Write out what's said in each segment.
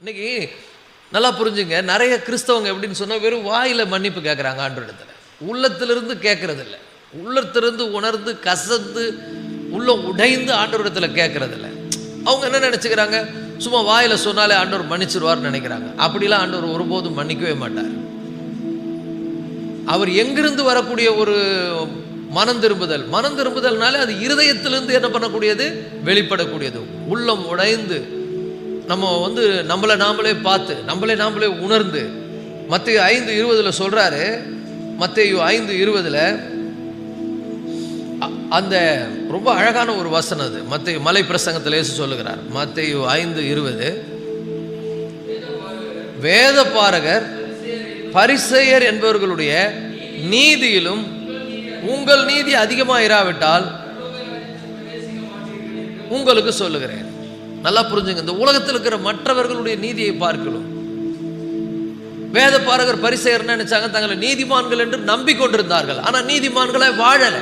இன்னைக்கு நல்லா புரிஞ்சுங்க, நிறைய கிறிஸ்தவங்க எப்படின்னு சொன்னால் வெறும் வாயில் மன்னிப்பு கேட்குறாங்க ஆண்டவரிடத்துல, உள்ளத்திலிருந்து கேட்கறதில்ல. உள்ளத்திலிருந்து உணர்ந்து கசந்து உள்ள உடைந்து ஆண்டவரிடத்தில் கேட்கறதில்ல. அவங்க என்ன நினச்சிக்கிறாங்க, சும்மா வாயில் சொன்னாலே ஆண்டவர் மன்னிச்சிருவார்னு நினைக்கிறாங்க. அப்படிலாம் ஆண்டவர் ஒருபோதும் மன்னிக்கவே மாட்டார். அவர் எங்கிருந்து வரக்கூடிய ஒரு மனம் திரும்புதல்னாலே அது இருதயத்திலிருந்து என்ன பண்ணக்கூடியது, வெளிப்படக்கூடியது. உள்ளம் உடைந்து நம்ம நம்மளை நாமளே பார்த்து நம்மளை நாமளே உணர்ந்து. மத்தேயு 5:20 சொல்றாரு, மத்தேயு 5:20 அந்த ரொம்ப அழகான ஒரு வசனம் அது. மத்தேயு மலை பிரசங்கத்தில் இயேசு சொல்லுகிறார், மத்தேயு 5:20, வேத பாரகர் பரிசேயர் என்பவர்களுடைய நீதியிலும் உங்கள் நீதி அதிகமாக இராவிட்டால் உங்களுக்கு சொல்லுகிறேன். நல்லா புரிஞ்சுங்க, இந்த உலகத்தில் இருக்கிற மற்றவர்களுடைய நீதியை பார்க்கணும். வேத பாரகர் பரிசேயர் நினைச்சாங்க தங்களை நீதிமான்கள் என்று நம்பிக்கொண்டிருந்தார்கள், ஆனா நீதிமான்களை வாழல.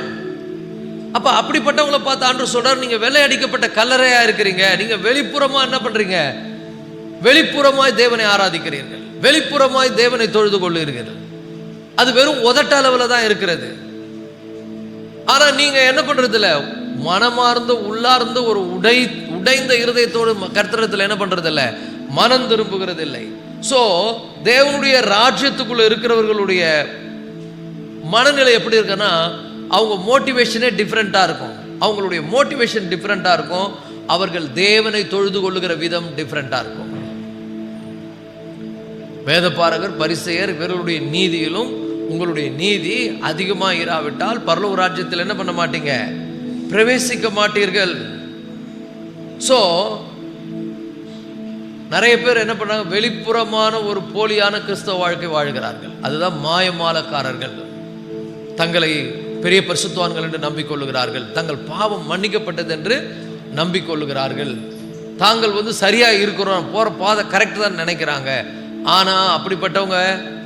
அப்ப அப்படிப்பட்டவங்களை பார்த்து ஆண்டவர் சொல்றார், நீங்க வெள்ளை அடிக்கப்பட்ட கல்லறையா இருக்கிறீங்க. நீங்க வெளிப்புறமா என்ன பண்றீங்க, வெளிப்புறமாய் தேவனை ஆராதிக்கிறீர்கள், வெளிப்புறமாய் தேவனை தொழுது கொள்ளுகிறீர்கள். அது வெறும் உதட்ட அளவுல தான் இருக்கிறது. ஆனா நீங்க என்ன பண்றது இல்ல, மனமார்ந்த உள்ளார்ந்த ஒரு உடைந்த இருதயத்தோடு கர்த்தரிடத்தில் என்ன பண்றது இல்ல, மனம் திரும்புகிறது இல்லை. சோ தேவனுடைய ராஜ்யத்துக்குள்ள இருக்கிறவர்களுடைய மனநிலை எப்படி இருக்குன்னா, அவங்க மோட்டிவேஷனே டிஃப்ரெண்டா இருக்கும். அவங்களுடைய மோட்டிவேஷன் டிஃப்ரெண்டா இருக்கும். அவர்கள் தேவனை தொழுது கொள்ளுகிற விதம் டிஃப்ரெண்டா இருக்கும். வேதபாரகர் பரிசேயர் இவர்களுடைய நீதியிலும் உங்களுடைய நீதி அதிகமாக இராவிட்டால் பரலோக ராஜ்யத்தில் என்ன பண்ண மாட்டீங்க, பிரவேசிக்க மாட்டீர்கள். சோ நிறைய பேர் என்ன பண்ணாங்க, வெளிப்புறமான ஒரு போலியான கிறிஸ்தவ வாழ்க்கை வாழ்கிறார்கள். அதுதான் மாயமாலக்காரர்கள். தங்களை பெரிய பரிசுத்தவான்கள் என்று நம்பிக்கொள்ளுகிறார்கள், தங்கள் பாவம் மன்னிக்கப்பட்டது என்று நம்பிக்கொள்ளுகிறார்கள், தாங்கள் சரியா இருக்கிறோம், போற பாதை கரெக்ட் தான் நினைக்கிறாங்க. ஆனா அப்படிப்பட்டவங்க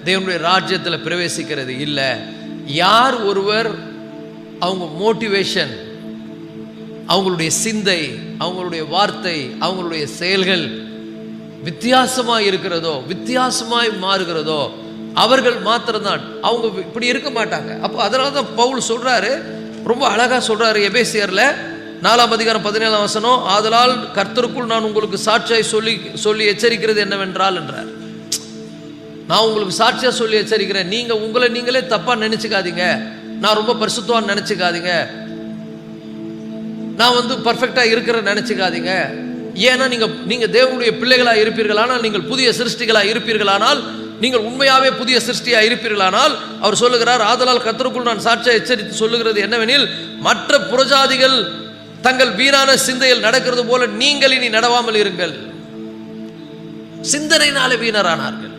தேவனுடைய ராஜ்யத்தில் பிரவேசிக்கிறது இல்லை. யார் ஒருவர் அவங்க மோட்டிவேஷன், அவங்களுடைய சிந்தை, அவங்களுடைய வார்த்தை, அவங்களுடைய செயல்கள் வித்தியாசமாய் இருக்கிறதோ, வித்தியாசமாய் மாறுகிறதோ, அவர்கள் மாத்திரம்தான். அவங்க இப்படி இருக்க மாட்டாங்க. அப்போ அதனால தான் பவுல் சொல்றாரு, ரொம்ப அழகா சொல்றாரு எபேசியர்ல 4:17 ஆதலால் கர்த்தருக்குள் நான் உங்களுக்கு சாட்சியாய் சொல்லி எச்சரிக்கிறது என்னவென்றால் என்றார். நான் உங்களுக்கு சாட்சியா சொல்லி எச்சரிக்கிறேன், நீங்க உங்களை நீங்களே தப்பா நினைச்சுக்காதீங்க, நான் ரொம்ப பரிசுத்தவான் நினைச்சுக்காதீங்க, நான் பர்ஃபெக்டா இருக்கிற நினைச்சுக்காதீங்க. ஏன்னா நீங்க தேவனுடைய பிள்ளைகளா இருப்பீர்களானால், நீங்கள் புதிய சிருஷ்டிகளா இருப்பீர்களானால், நீங்கள் உண்மையாவே புதிய சிருஷ்டியா இருப்பீர்களானால், அவர் சொல்லுகிறார், ஆதலால் கர்த்தருக்குள் நான் சாட்சியா எச்சரித்து சொல்லுகிறது என்னவெனில், மற்ற புறஜாதிகள் தங்கள் வீணான சிந்தையில் நடக்கிறது போல நீங்கள் இனி நடவாமல் இருங்கள். சிந்தனையினாலே வீணரானார்கள்.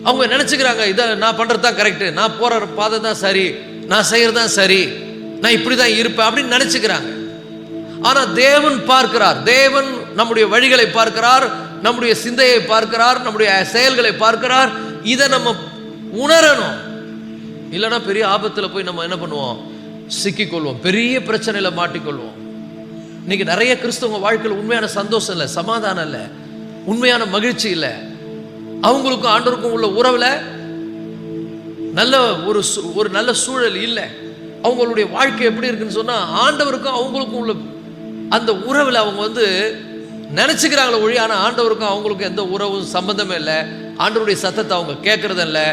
அவங்க நினைச்சுக்கிறாங்க, இதை நான் பண்றதுதான் கரெக்ட், நான் போற பாதை தான் சரி, நான் செய்யறதுதான் சரி, நான் இப்படிதான் இருப்பேன் அப்படின்னு நினைச்சுக்கிறாங்க. ஆனா தேவன் பார்க்கிறார், தேவன் நம்முடைய வழிகளை பார்க்கிறார், நம்முடைய சிந்தையை பார்க்கிறார், நம்முடைய செயல்களை பார்க்கிறார். இதை நம்ம உணரணும். இல்லைன்னா பெரிய ஆபத்துல போய் நம்ம என்ன பண்ணுவோம், சிக்கிக்கொள்வோம், பெரிய பிரச்சனையில மாட்டிக்கொள்வோம். இன்னைக்கு நிறைய கிறிஸ்தவங்க வாழ்க்கையில் உண்மையான சந்தோஷம் இல்லை, சமாதானம் இல்லை, உண்மையான மகிழ்ச்சி இல்லை. அவங்களுக்கும் ஆண்டவருக்கும் உள்ள உறவுல நல்ல ஒரு நல்ல சூழல் இல்லை. அவங்களுடைய வாழ்க்கை எப்படி இருக்குன்னு சொன்னா, ஆண்டவருக்கும் அவங்களுக்கும் உள்ள அந்த உறவுல அவங்க நினைச்சுக்கிறாங்களே ஒழி, ஆனா ஆண்டவருக்கும் அவங்களுக்கும் எந்த உறவும் சம்பந்தமே இல்லை. ஆண்டவருடைய சத்தத்தை அவங்க கேட்கறது இல்லை,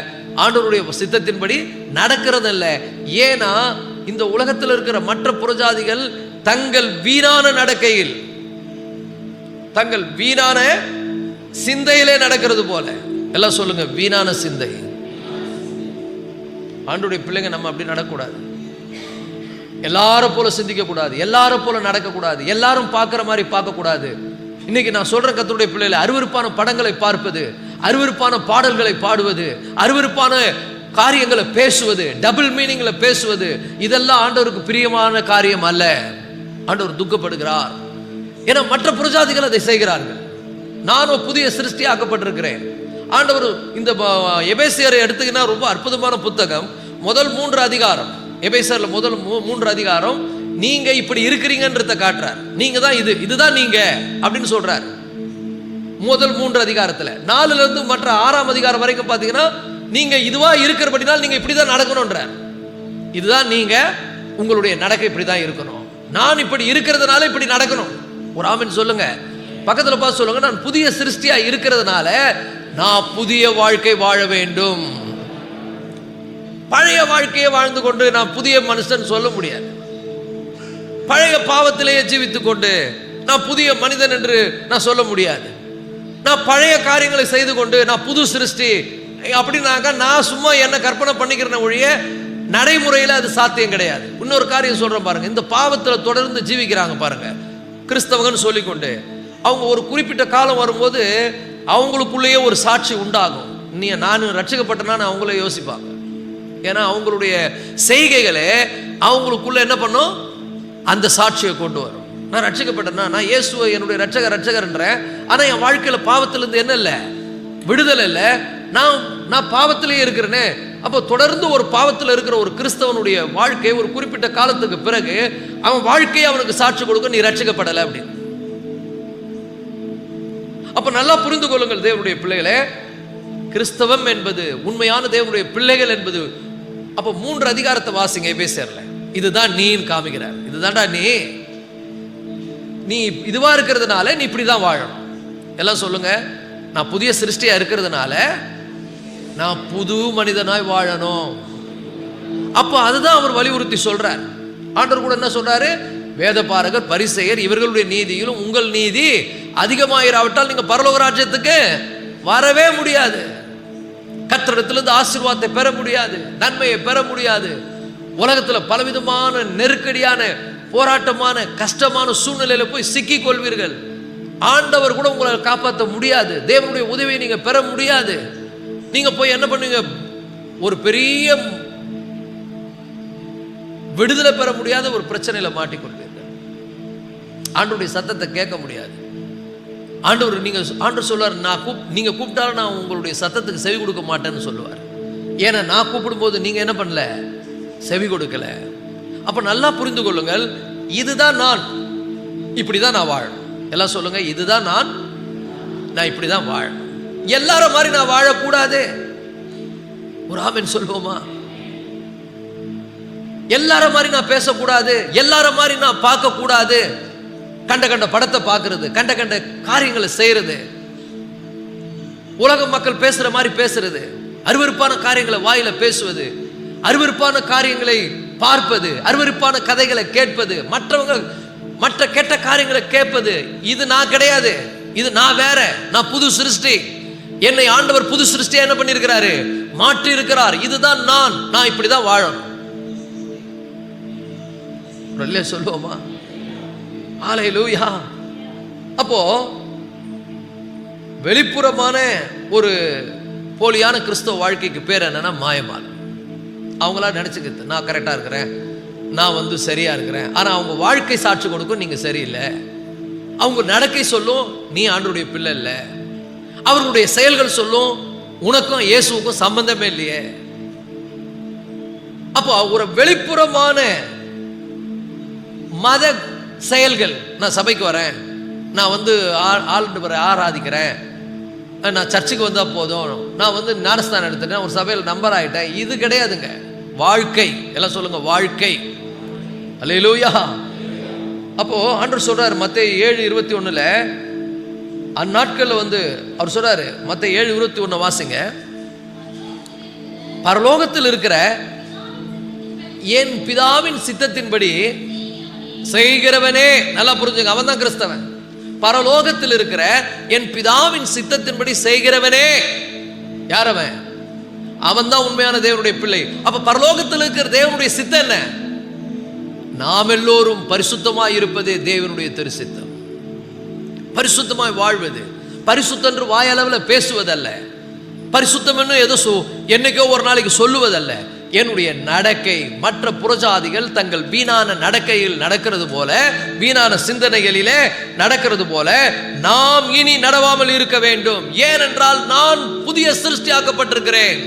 ஆண்டவருடைய சித்தத்தின்படி நடக்கிறது இல்லை. ஏன்னா இந்த உலகத்தில் இருக்கிற மற்ற புறஜாதிகள் தங்கள் வீணான நடக்கையில், தங்கள் வீணான சிந்தையிலே நடக்கிறது போல. எல்லாம் சொல்லுங்க, வீணான சிந்தை. ஆண்டவருடைய பிள்ளைங்க நம்ம அப்படி நடக்கக்கூடாது. எல்லாரும் போல சிந்திக்க கூடாது, எல்லாரும் போல நடக்க கூடாது, எல்லாரும் பார்க்கிற மாதிரி பார்க்க கூடாது. இன்னைக்கு நான் சொல்ற கர்த்தருடைய பிள்ளைகளை அருவருப்பான படங்களை பார்ப்பது, அருவருப்பான பாடல்களை பாடுவது, அருவருப்பான காரியங்களை பேசுவது, டபுள் மீனிங்ல பேசுவது, இதெல்லாம் ஆண்டவருக்கு பிரியமான காரியம் அல்ல. ஆண்டவர் துக்கப்படுகிறார். ஏன்னா மற்ற புறஜாதிகள் அதை செய்கிறார்கள். நானும் புதிய சிருஷ்டி ஆக்கப்பட்டிருக்கிறேன். ஆண்டவர் இந்த எபேசியரை எடுத்துக்கினா ரொம்ப அற்புதமான புத்தகம். முதல் 3 அதிகாரம், எபேசியர்ல முதல் 3 அதிகாரம் நீங்க இப்படி இருக்கிறீங்கன்றத காட்டுறார். நீங்க தான் இதுதான் நீங்க அப்படின்னு சொல்றார். முதல் 3 அதிகாரத்துல. 4ல இருந்து மற்ற 6ஆம் அதிகாரம் வரைக்கும் பாத்தீங்கன்னா நீங்க இதுவா இருக்கிறபடினால் நீங்க இப்படிதான் நடக்கணும்ன்ற. இதுதான் நீங்க உங்களுடைய நடக்கை இப்படிதான் இருக்கணும். நான் இப்படி இருக்கிறதுனால இப்படி நடக்கணும். ஒரு ஆமென் சொல்லுங்க. பக்கத்துல பார்த்து சொல்லுங்க, நான் புதிய சிருஷ்டியா இருக்கிறதுனால நான் புதிய வாழ்க்கை வாழ வேண்டும். பழைய வாழ்க்கையை வாழ்ந்து கொண்டு நான் புதிய மனுஷன் சொல்ல முடியாது. பழைய பாவத்திலேயே ஜீவித்துக் கொண்டு நான் புதிய மனிதன் என்று நான் சொல்ல முடியாது. நான் பழைய காரியங்களை செய்து கொண்டு நான் புது சிருஷ்டி அப்படின்னாக்கா நான் சும்மா என்ன கற்பனை பண்ணிக்கிறேன் ஒழிய நடைமுறையில் அது சாத்தியம் கிடையாது. இன்னொரு காரியம் சொல்றேன் பாருங்க. இந்த பாவத்தில் தொடர்ந்து ஜீவிக்கிறாங்க பாருங்க கிறிஸ்தவங்கன்னு சொல்லிக்கொண்டு, அவங்க ஒரு குறிப்பிட்ட காலம் வரும்போது அவங்களுக்குள்ளேயே ஒரு சாட்சி உண்டாகும். நீ நான் ரட்சிக்கப்பட்டேன்னு அவங்களே யோசிப்பாங்க. ஏன்னா அவங்களுடைய செய்கைகளே அவங்களுக்குள்ள என்ன பண்ணும், அந்த சாட்சியை கொண்டு வரும். நான் ரட்சிக்கப்பட்டேன்னா, நான் இயேசுவை என்னுடைய ரட்சகர்ன்றேன், ஆனா என் வாழ்க்கையில பாவத்திலிருந்து என்ன இல்லை, விடுதலை இல்லை. நான் பாவத்திலேயே இருக்கிறேனே. அப்போ தொடர்ந்து ஒரு பாவத்தில் இருக்கிற ஒரு கிறிஸ்தவனுடைய வாழ்க்கை ஒரு குறிப்பிட்ட காலத்துக்கு பிறகு அவன் வாழ்க்கையை அவனுக்கு சாட்சி கொடுக்க, நீ ரட்சிக்கப்படலை அப்படின்னு. அப்ப நல்லா புரிந்து கொள்ளுங்கள் தேவனுடைய பிள்ளைகளே, கிறிஸ்தவம் என்பது உண்மையான தேவனுடைய பிள்ளைகள் என்பது. அப்ப 3 அதிகாரத்தை வாசிங்க எபேசியர்ல. இதுதான் நீன்னு காமிக்கிறார். இதுதான்டா நீ இதுவா இருக்கிறதுனால நீ இப்படிதான் வாழணும். எல்லாம் சொல்லுங்க, நான் புதிய சிருஷ்டியா இருக்கிறதுனால நான் புது மனிதனாய் வாழணும். அப்ப அதுதான் அவர் வலியுறுத்தி சொல்றார். ஆண்டவர் கூட என்ன சொல்றாரு, வேதபாரகர் பரிசேயர் இவர்களுடைய நீதியிலும் உங்கள் நீதி அதிகமாயிராவிட்டால் நீங்க பரலோக ராஜ்யத்துக்கு வரவே முடியாது. கர்த்தரிடத்திலிருந்து ஆசீர்வாதத்தை பெற முடியாது, நன்மையை பெற முடியாது. உலகத்துல பலவிதமான நெருக்கடியான போராட்டமான கஷ்டமான சூழ்நிலையில போய் சிக்கிக் கொள்வீர்கள். ஆண்டவர் கூட உங்களை காப்பாற்ற முடியாது. தேவனுடைய உதவியை நீங்க பெற முடியாது. நீங்க போய் என்ன பண்ணுங்க, ஒரு பெரிய விடுதலை பெற முடியாத ஒரு பிரச்சனையில மாட்டிக்கொள்வீர்கள். ஆண்டவருடைய சத்தத்தை கேட்க முடியாது. ஆண்டவர் சொல்லுவார், நீங்க கூப்பிட்டாலும் நான் உங்களுடைய சத்தத்துக்கு செவி கொடுக்க மாட்டேன்னு சொல்லுவார். ஏன்னா நான் கூப்பிடும் போது நீங்க என்ன பண்ணல, செவி கொடுக்கல. அப்ப நல்லா புரிந்து கொள்ளுங்கள், இதுதான் நான், இப்படிதான் நான் வாழணும். எல்லாம் சொல்லுங்க, இதுதான் நான் இப்படிதான் வாழணும். எல்லாரும் மாதிரி நான் வாழக்கூடாது. ஒரு ஆமென் சொல்லுவோமா? எல்லாரும் மாதிரி நான் பேசக்கூடாது, எல்லாரும் மாதிரி நான் பார்க்க கூடாது. கண்ட படத்தை பார்க்கறது, கண்ட காரியங்களை செய்யறது, உலக மக்கள் பேசுற மாதிரி பேசுறது, அருவருப்பான காரியங்களை வாயில பேசுவது, அருவருப்பான காரியங்களை பார்ப்பது, அருவருப்பான கதைகளை கேட்பது, மற்ற கெட்ட காரியங்களை கேட்பது, இது நான் கிடையாது. இது நான் வேற, நான் புது சிருஷ்டி. என்னை ஆண்டவர் புது சிருஷ்டியா என்ன பண்ணிருக்கிறாரு, மாற்றி இருக்கிறார். இதுதான் நான் இப்படிதான் வாழணும். சொல்லுவோமா? ஹல்லேலூயா. அப்போ வெளிப்புறமான ஒரு போலியான கிறிஸ்தவ வாழ்க்கைக்கு பேர் என்னன்னா மாயமால். அவங்களா நினைச்சுக்கிறது நான் கரெக்டா இருக்கிறேன், நான் சரியா இருக்கிறேன். ஆனா அவங்க வாழ்க்கை சாட்சி கொடுக்கும் நீங்க சரியில்லை. அவங்க நடக்கை சொல்லும் நீ ஆண்டவருடைய பிள்ளை இல்லை. அவர்களுடைய செயல்கள் சொல்லும் உனக்கும் இயேசுவுக்கும் சம்பந்தமே இல்லையே. அப்போ ஒரு வெளிப்புறமான மத செயல்கள், நான் சபைக்கு வரேன், நான் ஆண்டவரை ஆராதிக்கிறேன், நான் சர்ச்சுக்கு வந்தா போதும், நான் ஞானஸ்தானம் எடுத்துட்டேன், ஒரு சபையில் நம்பர் ஆயிட்டேன், இது கிடையாதுங்க. வாழ்க்கை, எல்லாம் சொல்லுங்க வாழ்க்கை. அல்லேலூயா. அப்போ ஆண்டவர் சொல்றாரு மத்தேயு 7:21 அந்நாட்கள்ல அவர் சொல்றாரு, மத்தேயு 7:21 வாசிங்க. பரலோகத்தில் இருக்கிற என் பிதாவின் சித்தத்தின்படி செய்கிறவனே, நல்லா புரிஞ்சுங்க, அவன் தான் கிறிஸ்தவன். பரலோகத்தில் இருக்கிற என் பிதாவின் சித்தத்தின்படி செய்கிறவனே யார் அவன்? அவன் தான் உண்மையான தேவனுடைய பிள்ளை. அப்ப பரலோகத்தில் இருக்கிற தேவனுடைய சித்தம் என்ன? நாம் எல்லோரும் பரிசுத்தமாய் இருப்பதே தேவனுடைய திருச்சித்தம். பரிசுத்தமாய் வாழ்வது, பரிசுத்தம் என்று வாயளவில் பேசுவதல்ல, பரிசுத்தம் ஏதோ என்னைக்கோ ஒரு நாளைக்கு சொல்லுவதல்ல. என்னுடைய நடக்கை மற்ற புறஜாதிகள் தங்கள் வீணான நடக்கையில் நடக்கிறது போல, வீணான சிந்தனைகளிலே நடக்கிறது போல நாம் இனி நடவாமல் இருக்க வேண்டும். ஏனென்றால் நான் புதிய சிருஷ்டியாக்கப்பட்டிருக்கிறேன்.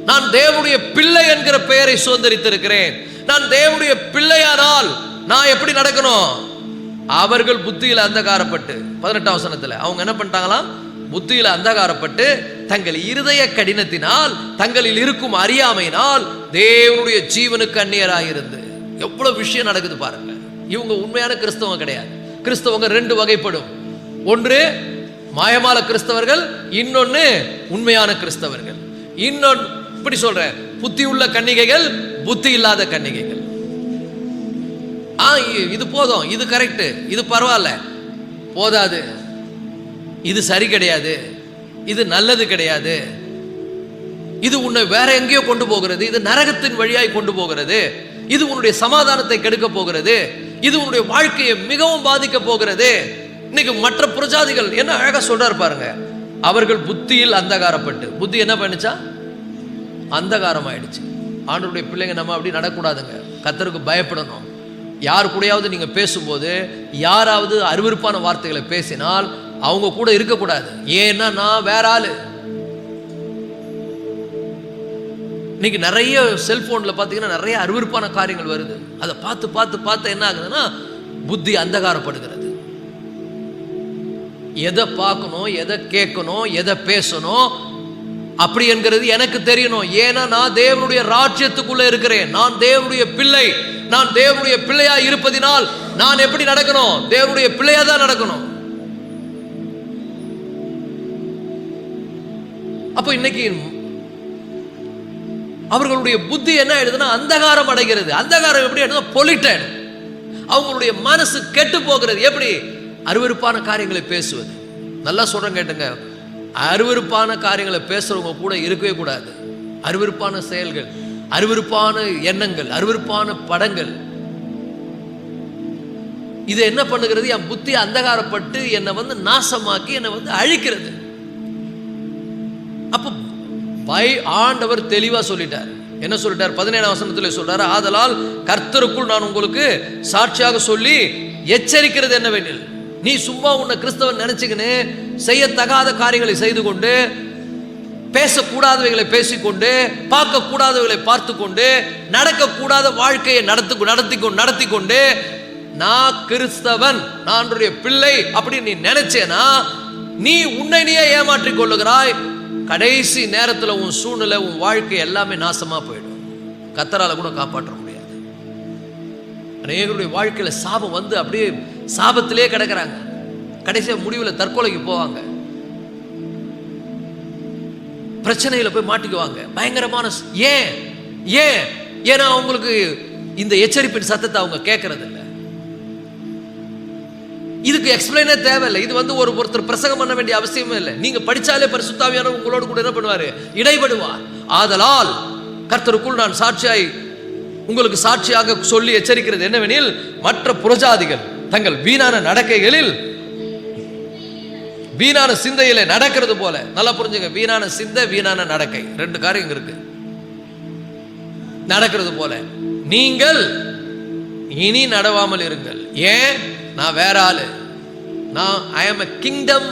நான் தேவனுடைய பிள்ளை என்கிற பெயரை சுதந்திரித்திருக்கிறேன். நான் தேவனுடைய பிள்ளையானால் நான் எப்படி நடக்கணும்? அவர்கள் புத்தியில் அந்தகாரப்பட்டு 18ஆம் வசனத்துல அவங்க என்ன பண்ணிட்டாங்களாம்? புத்தியில் அந்தகாரப்பட்டு தங்கள் இருதய கடினத்தினால் தங்களில் இருக்கும் அறியாமையினால் தேவனுடைய ஜீவனுக்கு அந்நியராயிருந்து. எவ்வளவு விஷயம் நடக்குது பாருங்க. இவங்க உண்மையான கிறிஸ்தவங்க கிடையாது. கிறிஸ்தவங்க 2 வகைப்படும். ஒன்று மாயமால கிறிஸ்தவர்கள், இன்னொன்னு உண்மையான கிறிஸ்தவர்கள். இன்னொன்று இப்படி சொல்ற, புத்தி உள்ள கன்னிகைகள், புத்தி இல்லாத கன்னிகைகள். இது போதும், இது கரெக்ட், இது பரவாயில்ல, போதாது, இது சரி கிடையாது, இது நல்லது கிடையாது, இது உன்னை வேற எங்கேயோ கொண்டு போகிறது, இது நரகத்தின் வழியாய் கொண்டு போகிறது, இது உன்னுடைய சமாதானத்தை கெடுக்க போகிறது, இது உன்னுடைய வாழ்க்கையை மிகவும் பாதிக்க போகிறது. இன்னைக்கு மற்ற புரஜாதிகள் என்ன அழகா சொல்றாரு பாருங்க. அவர்கள் புத்தியில் அந்தகாரப்பட்டு, புத்தி என்ன பண்ணுச்சா? அந்தகாரம் ஆயிடுச்சு. ஆண்டவருடைய பிள்ளைங்க நம்ம அப்படி நடக்கூடாதுங்க. கர்த்தருக்கு பயப்படணும். யார் கூடயாவது நீங்க பேசும்போது யாராவது அருவருப்பான வார்த்தைகளை பேசினால் அவங்க கூட இருக்கக்கூடாது. ஏன்னா நான் வேற ஆளு. இன்னைக்கு நிறைய செல்போன்ல பாத்தீங்கன்னா நிறைய அருவருப்பான காரியங்கள் வருது. அதை பார்த்து பார்த்து பார்த்து என்ன ஆகுதுன்னா புத்தி அந்தகாரப்படுகிறது. எதை பார்க்கணும், எதை கேட்கணும், எதை பேசணும் அப்படி என்கிறது எனக்கு தெரியணும். ஏன்னா நான் தேவனுடைய ராஜ்யத்துக்குள்ள இருக்கிறேன். நான் தேவனுடைய பிள்ளை. நான் தேவனுடைய பிள்ளையா இருப்பதினால் நான் எப்படி நடக்கணும்? தேவனுடைய பிள்ளையா தான் நடக்கணும். அப்போ இன்னைக்கு அவர்களுடைய புத்தி என்ன ஆயிடுதுன்னா அந்தகாரம் அடைகிறது. அந்தகாரம் எப்படி ஆயிடுதுன்னா பொலிட்டட். அவங்களுடைய மனசு கெட்டு போகிறது. எப்படி? அருவருப்பான காரியங்களை பேசுவது. நல்லா சொல்றேன் கேட்டுங்க. அருவருப்பான காரியங்களை பேசுறவங்க கூட இருக்கவே கூடாது. அருவருப்பான செயல்கள், அருவருப்பான எண்ணங்கள், அருவருப்பான படங்கள், இது என்ன பண்ணுகிறது? என் புத்தி அந்தகாரப்பட்டு என்னை நாசமாக்கி என்னை அழிக்கிறது. அப்ப ஆண்டவர் தெளிவா சொல்லிட்டார். என்ன சொல்லிட்டார்? 17ஆம் வசனத்துல சொல்றாரு, ஆதலால் கர்த்தருக்குள் நான் உங்களுக்கு சாட்சியாக சொல்லி எச்சரிக்கிறது என்னவெனில், நீ சும்மா உன்னை கிறிஸ்தவன் நினைச்சுக்கின்னு செய்யத்தகாத காரியங்களை செய்து கொண்டு, பேசக்கூடாதவைகளை பேசிக்கொண்டு, பார்க்க கூடாதவைகளை பார்த்து கொண்டு, நடக்கக்கூடாத வாழ்க்கையை நடத்தி கொண்டு நான் கிறிஸ்தவன், நான் பிள்ளை அப்படி நீ நினைச்சேனா நீ உன்னை நீயே ஏமாற்றிக் கொள்ளுகிறாய். கடைசி நேரத்தில் உன் சூழ்நிலை, உன் வாழ்க்கை எல்லாமே நாசமா போயிடும். கர்த்தரால கூட காப்பாற்ற முடியாது. அநேகருடைய வாழ்க்கையில சாபம் அப்படியே சாபத்திலே கிடக்கிறாங்க. கடைசியா முடிவில் தற்கொலைக்கு போவாங்க. பிரச்சனையில போய் மாட்டிக்குவாங்க. பயங்கரமான ஏன்னா அவங்களுக்கு இந்த எச்சரிப்பின் சத்தத்தை அவங்க கேட்கறது இல்லை. இதுக்கு எக்ஸ்பிளைனே தேவையில்லை. இது ஒருத்தர் பிரசங்கம் பண்ண வேண்டிய அவசியமே இல்லை. நீங்க படிச்சாலே பரிசுத்த ஆவியானவர் உங்களோடு கூட என்ன பண்ணுவாரு? இடைபடுவார். ஆதலால் கர்த்தருக்குள் நான் உங்களுக்கு சாட்சியாக சொல்லி எச்சரிக்கிறது என்னவெனில், மற்ற புரஜாதிகள் தங்கள் வீணான நடக்கைகளில், வீணான சிந்தையில நடக்கிறது போல. நல்லா புரிஞ்சுங்க. வீணான சிந்தை, வீணான நடக்கை, 2 காரியம் இருக்கு. நடக்கிறது போல நீங்கள் இனி நடவாமல் இருங்கள். ஏன்? நான் வேற ஆளு. ஐ ஆம் a kingdom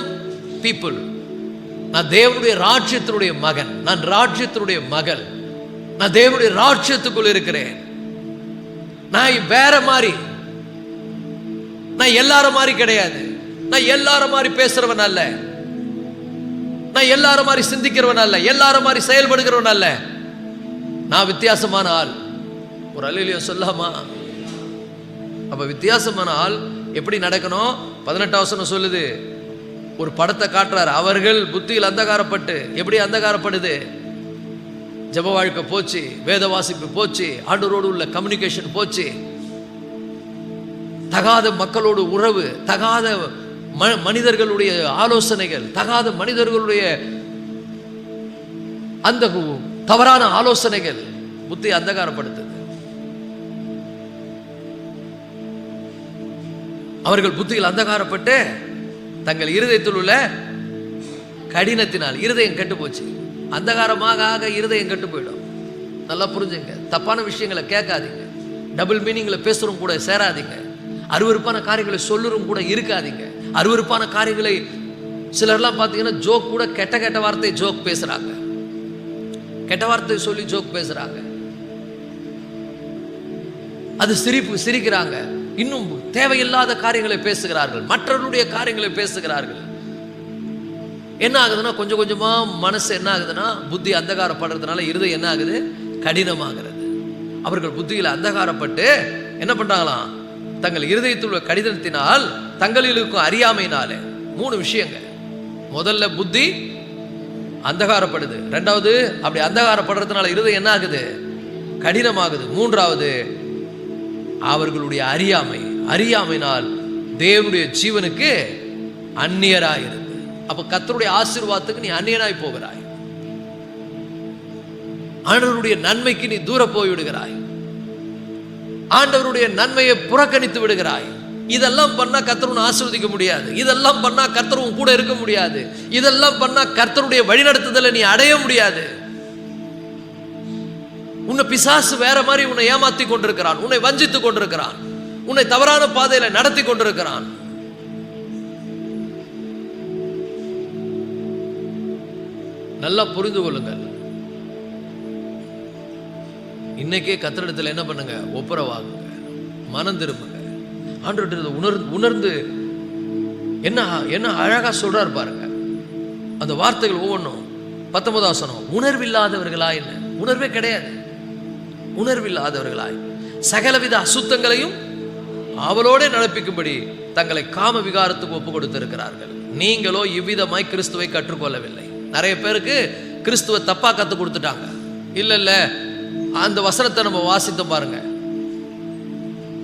people. நான் தேவனுடைய ராஜ்யத்தினுடைய மகன், நான் ராஜ்யத்தினுடைய மகள், நான் தேவனுடைய ராஜ்யத்துக்குள் இருக்கிறேன். நான் வேற மாதிரி, நான் எல்லாரும் மாதிரி கிடையாது. நான் எல்லாரும் மாதிரி பேசுறவன் அல்ல, நான் எல்லாரும் மாதிரி சிந்திக்கிறவன் அல்ல, எல்லாரும் மாதிரி செயல்படுகிறவன் அல்ல. நான் வித்தியாசமான ஆள். ஒரு அல்லேலூயா சொல்லாமா? அப்ப வித்தியாசமான ஆள் எப்படி நடக்கணும்? 18ஆம் வசனம் சொல்லுது. ஒரு படத்தை காட்டுறாரு. அவர்கள் புத்தியில் அந்தகாரப்பட்டு, எப்படி அந்தகாரப்படுது? ஜெப வாழ்க்கை போச்சு, வேத வாசிப்பு போச்சு, ஆண்டவரோடு உள்ள கம்யூனிகேஷன் போச்சு, தகாத மக்களோடு உறவு, தகாத மனிதர்களுடைய ஆலோசனைகள், தகாத மனிதர்களுடைய அந்த தவறான ஆலோசனைகள் புத்தி அந்தகாரப்படுத்துது. அவர்கள் புத்தியில் அந்தகாரப்பட்டு தங்கள் இருதயத்தில் உள்ள கடினத்தினால் இருதயம் கெட்டு போச்சு. அந்தகாரமாக ஆக இருதயம் கெட்டு போயிடும். நல்லா புரிஞ்சுங்க. தப்பான விஷயங்களை கேட்காதீங்க. டபுள் மீனிங்ல பேசுறவங்க கூட சேராதீங்க. அருவருப்பான காரியங்களை சொல்லுறவங்க கூட இருக்காதீங்க. அருவருப்பான காரியங்களை சிலர்லாம் பார்த்தீங்கன்னா ஜோக் கூட கெட்ட வார்த்தை ஜோக் பேசுறாங்க. கெட்ட வார்த்தை சொல்லி ஜோக் பேசுறாங்க. அது சிரிக்கிறாங்க. இன்னும் தேவையில்லாத காரியங்களை பேசுகிறார்கள், மற்றவர்களுடைய காரியங்களை பேசுகிறார்கள். என்ன ஆகுதுன்னா கொஞ்சம் கொஞ்சமா மனசு என்ன ஆகுதுன்னா புத்தி அந்தகாரப்படுறதுனால இருதயம் என்ன ஆகுது, கடினமாகிறது. அவர்கள் புத்தியில் அந்தகாரப்பட்டு என்ன பண்றாங்களாம், தங்கள் இருதயத்தில் உள்ள கடினத்தினால் தங்களில் இருக்கும் அறியாமையினாலே 3 விஷயங்கள். முதல்ல புத்தி அந்தகாரப்படுது, ரெண்டாவது அப்படி அந்தகாரப்படுறதுனால இருதயம் என்ன ஆகுது, கடினமாகுது, மூன்றாவது அவர்களுடைய அறியாமையினால் தேவனுடைய ஜீவனுக்கு அந்நியராயிருக்கு. அப்ப கர்த்தருடைய ஆசீர்வாதத்துக்கு நீ அந்நியனாய் போகிறாய், ஆண்டவருடைய நன்மைக்கு நீ தூர போய் விடுகிறாய், ஆண்டவருடைய நன்மையை புறக்கணித்து விடுகிறாய். இதெல்லாம் பண்ணா கர்த்தர் ஆசீர்வதிக்க முடியாது, இதெல்லாம் பண்ணா கர்த்தர் கூட இருக்க முடியாது, இதெல்லாம் பண்ணா கர்த்தருடைய வழிநடத்துதலை நீ அடைய முடியாது. உன்னை பிசாசு வேற மாதிரி உன்னை ஏமாத்தி கொண்டிருக்கிறான், உன்னை வஞ்சித்துக் கொண்டிருக்கிறான், உன்னை தவறான பாதையில நடத்தி கொண்டிருக்கிறான். நல்லா புரிந்து கொள்ளுங்கள். இன்னைக்கே கர்த்தரிடத்தில் என்ன பண்ணுங்க, ஒப்புரவாகுங்க, மனம் திரும்புங்க. ஆண்டவரிடத்தில் உணர்ந்து என்ன என்ன அழகா சொல்றாரு பாருங்க அந்த வார்த்தைகள் ஒவ்வொன்றும். 19வது வசனம், உணர்வில்லாதவர்களாய், என்ன உணர்வே கிடையாது, உணர்வில்லாதவர்களாய் சகலவித அசுத்தங்களையும் அவளோட நடப்பிக்கும்படி தங்களை காம விகாரத்துக்கு ஒப்பு கொடுத்திருக்கிறார்கள். நீங்களோ இவ்விதமாய் கிறிஸ்துவை கற்றுக்கொள்ளவில்லை. நிறைய பேருக்கு கிறிஸ்துவ தப்பா கத்து கொடுத்துட்டாங்க. இல்ல அந்த வசனத்தை நம்ம வாசித்து பாருங்க.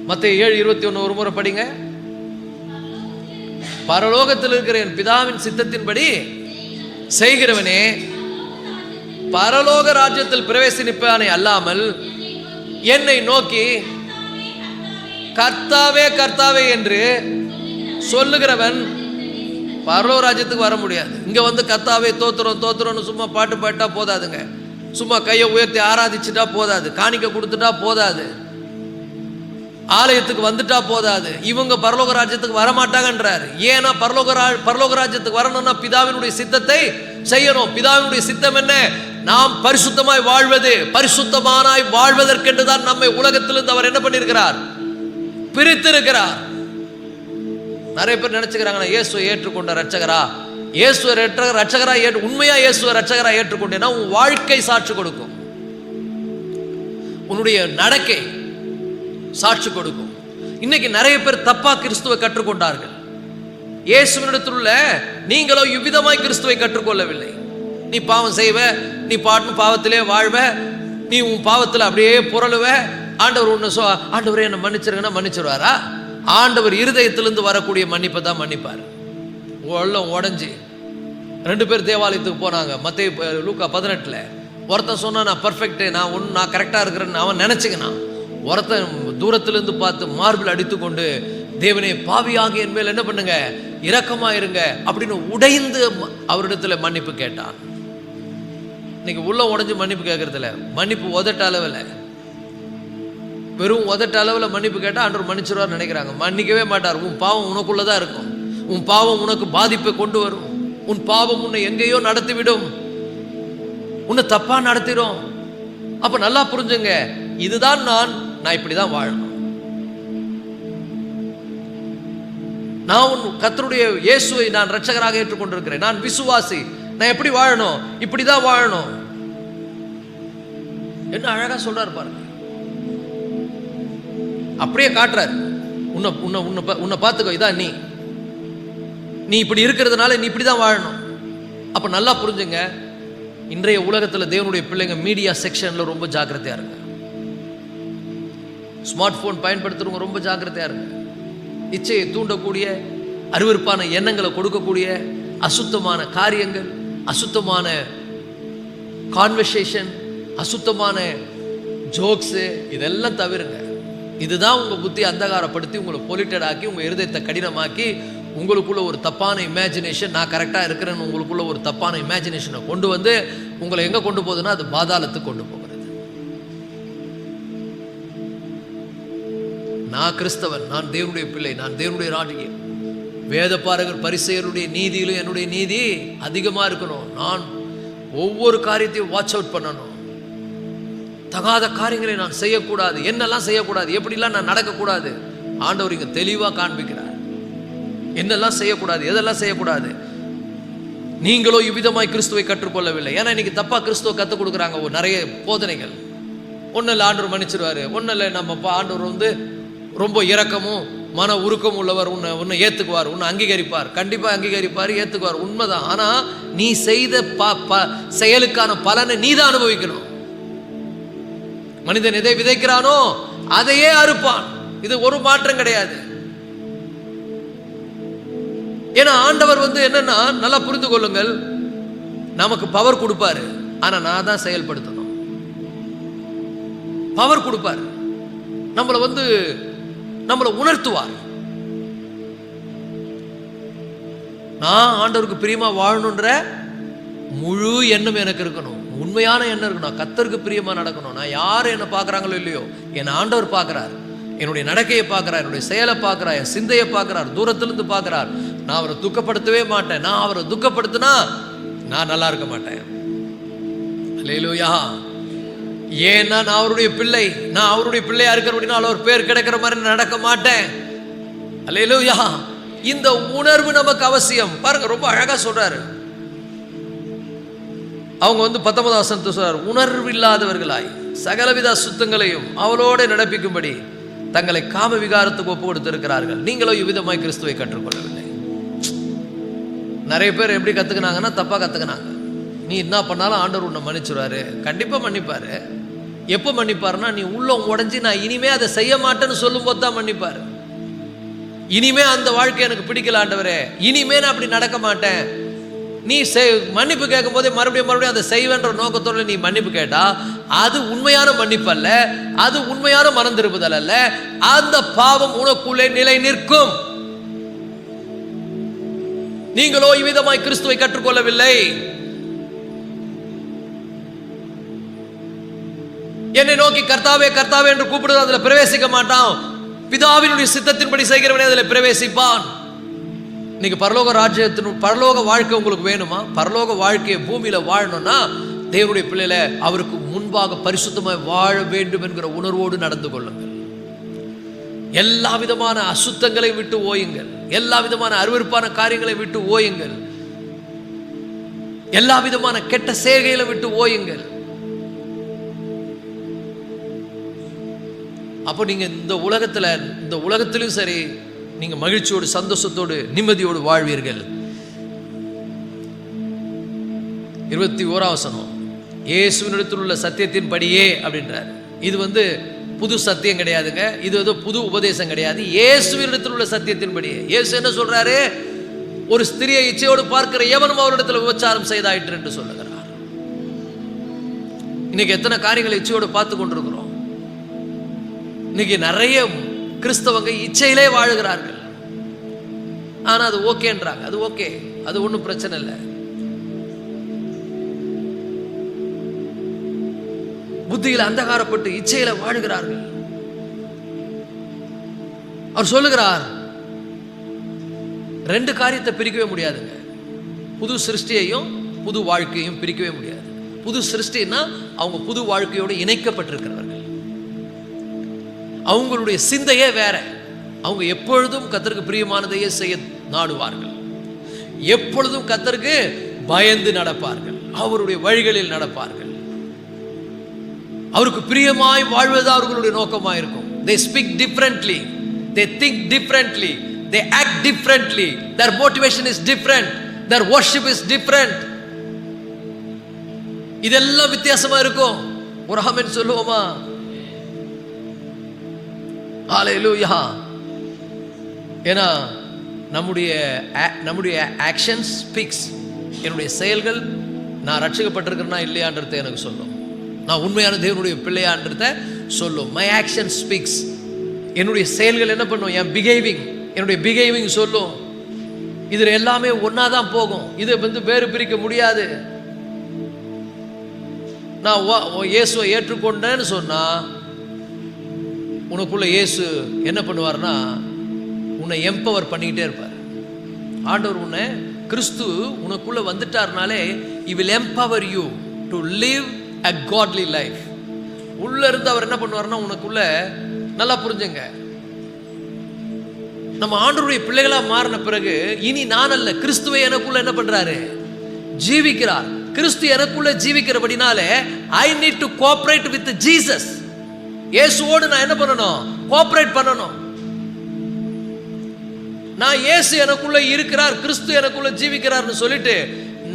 மத்தேயு 7:21 ஒரு முறை படிங்க. பரலோகத்தில் இருக்கிற என் பிதாவின் சித்தத்தின்படி செய்கிறவனே பரலோக ராஜ்யத்தில் பிரவேசிப்பானே அல்லாமல் என்னை நோக்கி கர்த்தாவே கர்த்தாவே என்று சொல்லுகிறவன் பரலோக ராஜ்யத்துக்கு வர முடியாது. இங்க வந்து கர்த்தாவே தோத்துறோம் தோத்துறோம்னு சும்மா பாட்டு பாட்டா போதாதுங்க, சும்மா கையை உயர்த்தி ஆராதிச்சுட்டா போதாது, காணிக்க கொடுத்துட்டா போதாது, ஆலயத்துக்கு வந்துட்டா போதாது. இவங்க பரலோக ராஜ்யத்துக்கு வரமாட்டாங்கன்றாரு. ஏன்னா பரலோக ராஜ்யத்துக்கு வரணும்னா பிதாவினுடைய சித்தத்தை செய்யணும். பிதாவினுடைய சித்தம் என்ன? நாம் பரிசுத்தமாய் வாழ்வது. பரிசுத்தமானாய் வாழ்வதற்கென்றுதான் நம்மை உலகத்திலிருந்து அவர் என்ன பண்ணியிருக்கிறார், பிரித்திருக்கிறார். நிறைய பேர் நினைச்சுக்கிறாங்க இயேசுவை ஏற்றுக்கொண்ட ரட்சகரா, இயேசுவை ரட்சகரா உண்மையா இயேசுவை ரட்சகரா ஏற்றுக்கொண்டேன்னா உன் வாழ்க்கை சாட்சி கொடுக்கும், உன்னுடைய நடக்கை சாட்சி கொடுக்கும். இன்னைக்கு நிறைய பேர் தப்பா கிறிஸ்துவை கற்றுக்கொண்டார்கள். இயேசுவினிடத்தில் உள்ள நீங்களோ இவ்விதமாய் கிறிஸ்துவை கற்றுக்கொள்ளவில்லை. நீ பாவம் செய்வ, நீ பாட்டு பாவத்திலே வாழ்வ, நீ உன் பாவத்தில் அப்படியே புரளுவ. ஆண்டவர் உன்னை ஆண்டவரே என்ன மன்னிச்சிருங்கன்னா மன்னிச்சிருவாரா? ஆண்டவர் இருதயத்திலிருந்து வரக்கூடிய மன்னிப்பை தான் மன்னிப்பார். உள்ளம் உடஞ்சி 2 பேர் தேவாலயத்துக்கு போனாங்க. மத்தேயு லூக்கா 18ல் ஒருத்தன் சொன்னா நான் பர்ஃபெக்ட், நான் கரெக்டா இருக்கிறேன்னு அவன் நினைச்சுக்கினான். ஒருத்தன் தூரத்திலிருந்து பார்த்து மார்பிள் அடித்து கொண்டு தேவனே பாவியாக என் மேல் என்ன பண்ணுங்க, இரக்கமா இருங்க அப்படின்னு உடைந்து அவரிடத்துல மன்னிப்பு கேட்டான். இன்னைக்கு உள்ள உடைஞ்சு மன்னிப்பு கேட்கறதுல, மன்னிப்பு உதட்ட அளவில், வெறும் உதட்ட அளவில் மன்னிப்பு கேட்டால் ஆண்டவர் மன்னிச்சிருவார் நினைக்கிறாங்க. மன்னிக்கவே மாட்டார். உன் பாவம் உனக்குள்ளதான் இருக்கும், உன் பாவம் உனக்கு பாதிப்பை கொண்டு வரும், உன் பாவம் உன்னை எங்கேயோ நடத்திவிடும், உன்னை தப்பா நடத்திடும். அப்ப நல்லா புரிஞ்சுங்க, இதுதான் நான் இப்படிதான் வாழணும். நான் உன் கர்த்தருடைய இயேசுவை நான் ரட்சகராக ஏற்றுக்கொண்டிருக்கிறேன், நான் விசுவாசி, நான் எப்படி வாழணும், இப்படிதான் வாழணும். என்ன அழகா சொல்றாரு பாருங்க, அப்படியே காட்டுறாரு. உன்னை பார்த்துக்கோ, இதான் நீ இப்படி இருக்கிறதுனால நீ இப்படிதான் வாழணும். அப்ப நல்லா புரிஞ்சுங்க, இன்றைய உலகத்தில் தேவனுடைய பிள்ளைங்க மீடியா செக்ஷன்ல ரொம்ப ஜாக்கிரதையா இருங்க. ஸ்மார்ட் போன் பயன்படுத்துறவங்க ரொம்ப ஜாக்கிரதையா இருங்க. இச்சையை தூண்டக்கூடிய, அருவருப்பான எண்ணங்களை கொடுக்கக்கூடிய அசுத்தமான காரியங்கள், அசுத்தமான கான்வர்சேஷன், அசுத்தமான ஜோக்ஸு, இதெல்லாம் தவிருங்க. இதுதான் உங்க புத்தி அந்தகாரப்படுத்தி உங்களை பொலிட்டட் ஆக்கி உங்க இருதயத்தை கடினமாக்கி உங்களுக்குள்ள ஒரு தப்பான இமேஜினேஷன், நான் கரெக்டா இருக்கிறேன்னு உங்களுக்குள்ள ஒரு தப்பான இமேஜினேஷனை கொண்டு வந்து உங்களை எங்க கொண்டு போகுதுன்னா அது பாதாளத்துக்கு கொண்டு போகிறது. நான் கிறிஸ்தவன், நான் தேவனுடைய பிள்ளை, நான் தேவனுடைய ராஜ்யம், வேத பாரகர் பரிசேயருடைய நீதியிலும் என்னுடைய நீதி அதிகமா இருக்கணும். நான் ஒவ்வொரு காரியத்தையும் வாட்ச் அவுட் பண்ணணும். தகாத காரியங்களை நான் செய்யக்கூடாது, என்னெல்லாம் செய்யக்கூடாது, எப்படிலாம் நான் நடக்கக்கூடாது, ஆண்டவர் இங்க தெளிவா காண்பிக்கிறார். என்னெல்லாம் செய்யக்கூடாது, எதெல்லாம் செய்யக்கூடாது. நீங்களோ இவ்விதமாய் கிறிஸ்துவை கற்றுக்கொள்ளவில்லை. ஏன்னா இன்னைக்கு தப்பா கிறிஸ்துவ கற்றுக் கொடுக்குறாங்க நிறைய போதனைகள். ஒன்னும் இல்லை, ஆண்டவர் மன்னிச்சிருவாரு, ஒன்னும் இல்லை, நம்ம ஆண்டவர் ரொம்ப இரக்கமும் மன உருக்கம் உள்ளவர், உன்னை ஏத்துக்குவார், உன்னை அங்கீகரிப்பார், கண்டிப்பா அங்கீகரிப்பார், ஏத்துக்குவார், உண்மைதான். ஆனா நீ செய்த செயலுக்கான பலனை நீ தான் அனுபவிக்கணும். மனிதன் எதை விதைக்கிறானோ அதையே அறுப்பான். இது ஒரு மாற்றம் கிடையாது. ஏன்னா ஆண்டவர் என்னன்னா, நல்லா புரிந்து கொள்ளுங்கள், நமக்கு பவர் கொடுப்பாரு, ஆனா நான் தான் செயல்படுத்தணும். பவர் கொடுப்பாரு, நம்மளை உணர்த்துவார். நான் ஆண்டவருக்கு பிரியமா வாழணுன்ற முழு எண்ணம் எனக்கு இருக்கணும், உண்மையான எண்ணம் இருக்கணும், கர்த்தருக்கு பிரியமா நடக்கணும். நான் யாரு என்ன பார்க்கறாங்களோ இல்லையோ, என் ஆண்டவர் பார்க்கிறார், என்னுடைய நடக்கையை பார்க்கிறார், என்னுடைய செயலை பார்க்கிறார், என் சிந்தையை பார்க்கிறார், தூரத்திலிருந்து பார்க்கிறார். நான் அவரை துக்கப்படுத்தவே மாட்டேன். நான் அவரை துக்கப்படுத்தினா நான் நல்லா இருக்க மாட்டேன். அல்லேலூயா. ஏன்னா நான் அவருடைய பிள்ளை, நான் அவருடைய பிள்ளையா இருக்கிற அப்படின்னா அவர் பேர் கிடைக்கிற மாதிரி நடக்க மாட்டேன். அல்லேலூயா. இந்த உணர்வு நமக்கு அவசியம். பாருங்க, ரொம்ப அழகா சொல்றாரு. அவங்க 19வது வசனத்தை சொல்றாரு, உணர்வு இல்லாதவர்களாய் சகலவித அசுத்தங்களையும் அவளோட நடப்பிக்கும்படி தங்களை காம விகாரத்துக்கு ஒப்பு கொடுத்திருக்கிறார்கள். நீங்களோ இவ்விதமாய் கிறிஸ்துவை கற்றுக்கொள்ளவில்லை. நிறைய பேர் எப்படி கத்துக்கினாங்கன்னா தப்பா கத்துக்கினாங்க. நீ என்ன பண்ணாலும் ஆண்டவர் உன்னை மன்னிச்சுடுவாரு. கண்டிப்பா மன்னிப்பாரு. எப்போ மன்னிப்பாருன்னா, நீ உள்ள உடஞ்சி நான் இனிமே அதை செய்ய மாட்டேன்னு சொல்லும் போது தான் மன்னிப்பாரு. இனிமே அந்த வாழ்க்கை எனக்கு பிடிக்கல ஆண்டவரே, இனிமே நான் அப்படி நடக்க மாட்டேன், நீ மன்னிப்பு கேட்கும் போதே மறுபடியும் அதை செய்வேன்ற நோக்கத்தோட நீ மன்னிப்பு கேட்டா அது உண்மையான மன்னிப்பு அல்ல, அது உண்மையான மனம் திருப்புதல் அல்ல. அந்த பாவம் உனக்குள்ளே நிலை நிற்கும். நீங்களோ இவ்விதமாய் கிறிஸ்துவை கற்றுக்கொள்ளவில்லை. என்னை நோக்கி கர்த்தாவே கர்த்தாவே என்று கூப்பிடுவது அதில் பிரவேசிக்க மாட்டான். பிதாவினுடைய சித்தத்தின்படி செய்கிறவனே அதில் பிரவேசிப்பான். இன்னைக்கு பரலோக ராஜ்யத்தின் பரலோக வாழ்க்கை உங்களுக்கு வேணுமா? பரலோக வாழ்க்கையை பூமியில வாழணும்னா தேவனுடைய பிள்ளையில அவருக்கு முன்பாக பரிசுத்தமாய் வாழ வேண்டும் என்கிற உணர்வோடு நடந்து கொள்ளுங்கள். எல்லா விதமான அசுத்தங்களை விட்டு ஓயுங்கள், எல்லா விதமான அருவருப்பான காரியங்களை விட்டு ஓயுங்கள், எல்லா விதமான கெட்ட செய்கைகளை விட்டு ஓயுங்கள். அப்போ நீங்க இந்த உலகத்திலும் சரி, நீங்க மகிழ்ச்சியோடு சந்தோஷத்தோடு நிம்மதியோடு வாழ்வீர்கள். 21ஆம் வசனம், இயேசுவினிடத்தில் உள்ள சத்தியத்தின் படியே அப்படின்றார். இது புது சத்தியம் கிடையாதுங்க, இது புது உபதேசம் கிடையாது. இயேசுவினிடத்தில் உள்ள சத்தியத்தின் படியே. இயேசு என்ன சொல்றாரு? ஒரு ஸ்திரியை இச்சையோடு பார்க்கிற எவனும் அவரிடத்தில் விபச்சாரம் செய்தாயிற்று என்று சொல்லுகிறார். இன்னைக்கு எத்தனை காரியங்களை இச்சையோடு பார்த்து கொண்டிருக்கிறோம். இன்னைக்கு நிறைய கிறிஸ்தவங்க இச்சையிலே வாழுகிறார்கள். ஆனா அது ஓகேன்றாங்க. அது ஓகே, அது ஒன்றும் பிரச்சனை இல்லை. புத்தியில் அந்தகாரப்பட்டு இச்சையில வாழுகிறார்கள். அவர் சொல்லுகிறார், 2 காரியத்தை பிரிக்கவே முடியாதுங்க. புது சிருஷ்டியையும் புது வாழ்க்கையும் பிரிக்கவே முடியாது. புது சிருஷ்டின்னா அவங்க புது வாழ்க்கையோடு இணைக்கப்பட்டிருக்கிறவர்கள். அவங்களுடைய சிந்தையே வேற. அவங்க எப்பொழுதும் கர்த்தருக்கு பிரியமானதையே செய்ய நாடுவார்கள். எப்பொழுதும் கர்த்தருக்கு பயந்து நடப்பார்கள். அவருடைய வழிகளில் நடப்பார்கள். அவருக்கு பிரியமாய் வாழ்வது அவர்களுடைய நோக்கமாய் இருக்கும். They speak differently, they think differently, they act differently, their motivation is different, their worship is different. இதெல்லாம் வித்தியாசமா இருக்கும். ஒரு ஆமென் சொல்லுவோமா? ஹல்லேலூயா. ஏன்னா நம்முடைய ஆக்ஷன்ஸ் ஸ்பீக்ஸ். என்னுடைய செயல்கள் நான் ரட்சிக்கப்பட்டிருக்கிறேன்னா இல்லையான்றதை எனக்கு சொல்லும். நான் உண்மையான தேவனுடைய பிள்ளையான்றத சொல்லும். My action speaks. என்னுடைய செயல்கள் என்ன பண்ணும்? என்னுடைய பிஹேவிங் சொல்லும். இதுல எல்லாமே ஒன்னாதான் போகும். இது வேறு பிரிக்க முடியாது. நான் இயேசுவை ஏற்றுக்கொண்டேன்னு சொன்னா உனக்குள்ள இயேசு என்ன பண்ணுவார்னா உன்னை எம்பவர் பண்ணிக்கிட்டே இருப்பார். ஆண்டவர் கிறிஸ்து உனக்குள்ள வந்துட்டார்னாலே he will empower you to live a godly life. உள்ள இருந்து அவர் என்ன பண்ணுவார்னா உனக்குள்ள, நல்லா புரிஞ்சுங்க, நம்ம ஆண்டவருடைய பிள்ளைகளா மாறின பிறகு இனி நான் அல்ல, கிறிஸ்துவை எனக்குள்ள என்ன பண்றாரு? ஜீவிக்கிறார். கிறிஸ்து எனக்குள்ள ஜீவிக்கிறபடினாலே I need to cooperate with Jesus. இயேசுவோடு நான் என்ன பண்ணணும்? கோஆபரேட் பண்ணணும். நான் இயேசு எனக்குள்ள இருக்கிறார், கிறிஸ்து எனக்குள்ள ஜீவிக்கிறார்னு சொல்லிட்டு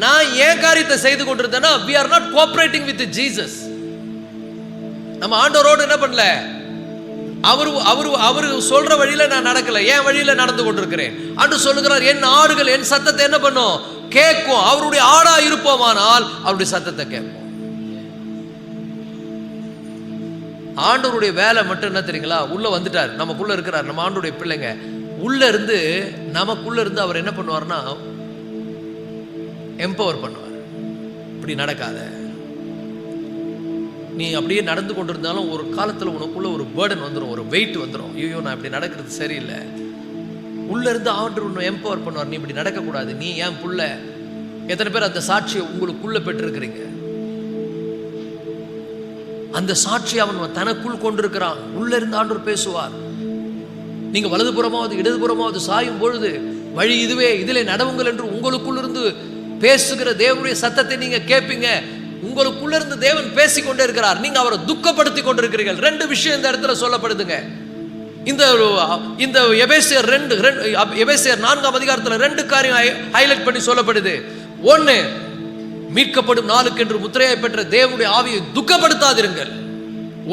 நான் ஏன் காரியத்தை செய்து கொண்டிருந்தேன்னா we are not cooperating with Jesus. நம்ம ஆண்டவரோடு என்ன பண்ணல? அவரு சொல்ற வழியில நான் நடக்கல, என் வழியில நடந்து கொண்டிருக்கிறேன். ஆண்டவர் சொல்லுகிறார், என் ஆடுகள் என் சத்தத்தை என்ன பண்ணும்? கேட்கும். அவருடைய ஆடா இருப்போமானால் அவருடைய சத்தத்தை கேட்போம். ஆண்டவருடைய வேலை மட்டும் என்ன தெரியுங்களா? உள்ள வந்துட்டார், நமக்குள்ள இருக்கிறார், நம்ம ஆண்டவருடைய பிள்ளைங்க. உள்ள இருந்து நமக்குள்ள இருந்து அவர் என்ன பண்ணுவார்னா எம்பவர் பண்ணுவார். இப்படி நடக்காத, நீ அப்படியே நடந்து கொண்டிருந்தாலும் ஒரு காலத்துல உனக்குள்ள ஒரு பேர்டன் வந்துடும், ஒரு வெயிட் வந்துடும். ஐயோ நான் இப்படி நடக்கிறது சரியில்லை. உள்ள இருந்து ஆண்டவர் உன்னை எம்பவர் பண்ணுவார். நீ இப்படி நடக்க கூடாது, நீ ஏன் புள்ள. எத்தனை பேர் அந்த சாட்சியை உங்களுக்குள்ள பெற்றிருக்கிறீங்க? அந்த சாட்சி அவன் தனக்குள் கொண்டிருக்கிறான். உள்ள இருந்து ஆண்டவர் பேசுவார். நீங்க வலதுபுறமாவது இடதுபுறமாவது சாயும் பொழுது வழி இதுவே, இதிலே நடவுங்கள் என்று உங்களுக்குள்ள இருந்து பேசுகிற தேவனுடைய சத்தத்தை நீங்க கேட்பீங்க. உங்களுக்குள்ள இருந்து தேவன் பேசிக்கொண்டே இருக்கிறார். நீங்க அவரை துக்கப்படுத்தி கொண்டிருக்கிறீர்கள். ரெண்டு விஷயம் இந்த இடத்துல சொல்லப்படுதுங்க. இந்த எபேசியர் 4ஆம் அதிகாரத்தில் ரெண்டு காரியம் ஹைலைட் பண்ணி சொல்லப்படுது. ஒன்னு, மீட்கப்படும் நாளுக்கென்று முத்திரையை பெற்ற தேவனுடைய ஆவியை துக்கப்படுத்தாதிருங்கள்.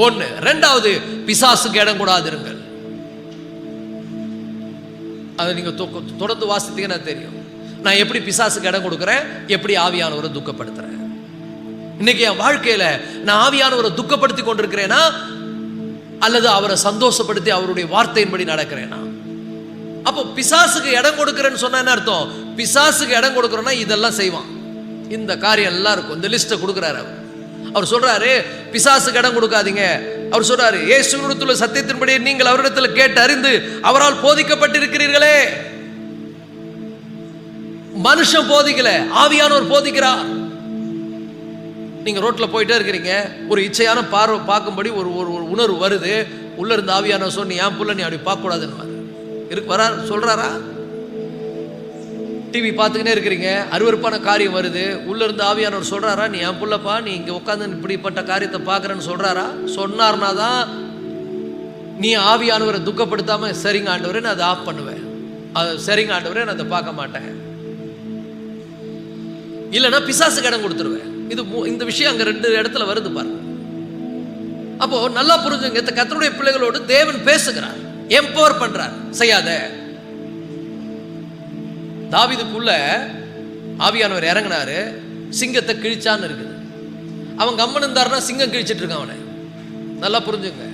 ஒன்னு. ரெண்டாவது, பிசாசுக்கு இடம் கூடாதிருங்கள். அதை நீங்க தொடர்ந்து வாசித்தீங்கன்னா தெரியும். நான் எப்படி பிசாசுக்கு இடம் கொடுக்கிறேன், எப்படி ஆவியானவரை துக்கப்படுத்துறேன். இன்னைக்கு என் வாழ்க்கையில நான் ஆவியானவரை துக்கப்படுத்தி கொண்டிருக்கிறேனா அல்லது அவரை சந்தோஷப்படுத்தி அவருடைய வார்த்தையின்படி நடக்கிறேனா? அப்போ பிசாசுக்கு இடம் கொடுக்கிறேன்னு சொன்னா என்ன அர்த்தம்? பிசாசுக்கு இடம் கொடுக்கிறோம்னா இதெல்லாம் செய்வான், இந்த காரியம் எல்லாம் இருக்கும். இந்த லிஸ்ட்டை கொடுக்குறாரு அவர் சொல்றாரு, பிசாசுக்கு இடம் கொடுக்காதீங்க. அவர் சொல்றாரு, இயேசுவினுடைய சத்தியத்தின்படி நீங்கள் அவரிடத்தில் கேட்டு அறிந்து அவரால் போதிக்கப்பட்டிருக்கிறீர்களே. மனுஷன் போதிக்கல, ஆவியானவர் போதிக்கிறார். நீங்க ரோட்ல போயிட்டே இருக்கிறீங்க, ஒரு இச்சையான பார்வை பார்க்கும்படி ஒரு உணர்வு வருது. உள்ள இருந்து ஆவியானவர் சொன்னி, ஏன் புள்ள நீ அப்படி பார்க்க கூடாதுன்னு வரார் சொல்றாரா? டிவி பார்த்துக்கினே இருக்கிறீங்க, அருவருப்பான காரியம் வருது. உள்ள இருந்து ஆவியானவர் சொல்றாரா, நீ என் புள்ளப்பா, நீ இங்க உட்காந்து இப்படிப்பட்ட காரியத்தை பார்க்கறன்னு சொல்றாரா? சொன்னார்னா தான் நீ ஆவியானவரை துக்கப்படுத்தாம சரிங்க ஆண்டவரே நான் அதை ஆஃப் பண்ணுவேன், அது சரிங்க ஆண்டவரே நான் அதை பார்க்க மாட்டேன், இல்லைன்னா பிசாசுக்கு இடம் கொடுத்துருவேன். இந்த விஷயம் அங்க ரெண்டு இடத்துல வருது பாருங்க. அப்போ நல்லா புரிஞ்சுங்க, கர்த்தருடைய பிள்ளைகளோடு தேவன் பேசுகிறார், எம்பவர் பண்றார். செய்யாத. தாவீதுக்குள்ள ஆவியானவர் இறங்கினாரு, சிங்கத்தை கிழிச்சான்னு இருக்குது. அவன் கம்மன் இருந்தாருன்னா சிங்கம் கிழிச்சிட்டு இருக்கான் அவனை. நல்லா புரிஞ்சுங்க,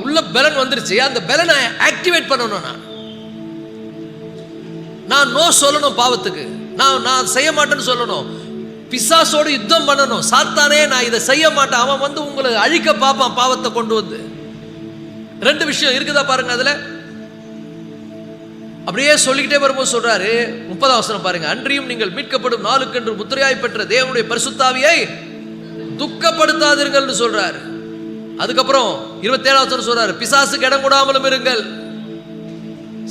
உள்ள பலன் வந்துருச்சு. அந்த பலனை ஆக்டிவேட் பண்ணணும். நான் நோ சொல்லணும் பாவத்துக்கு, நான் செய்ய மாட்டேன்னு சொல்லணும். பிசாசோடு யுத்தம் பண்ணணும். சாத்தானே நான் இதை செய்ய மாட்டேன், அவன் வந்து உங்களை அழிக்க பார்ப்பான் பாவத்தை கொண்டு வந்து. ரெண்டு விஷயம் இருக்குதா பாருங்க அதுல. அப்படியே சொல்லிக்கிட்டே வரும்போது சொல்றாரு, 30ஆம் வசனம் பாருங்க. அன்றியும் நீங்கள் மீட்கப்படும் நாளுக்கென்று முத்திரையாய் பெற்ற தேவனுடைய பரிசுத்தாவியை துக்கப்படுத்தாதீர்கள் சொல்றாரு. அதுக்கப்புறம் 27ஆம் வசனம் சொல்றாரு, பிசாசுக்கு இடம் கூடாமலும் இருங்கள்.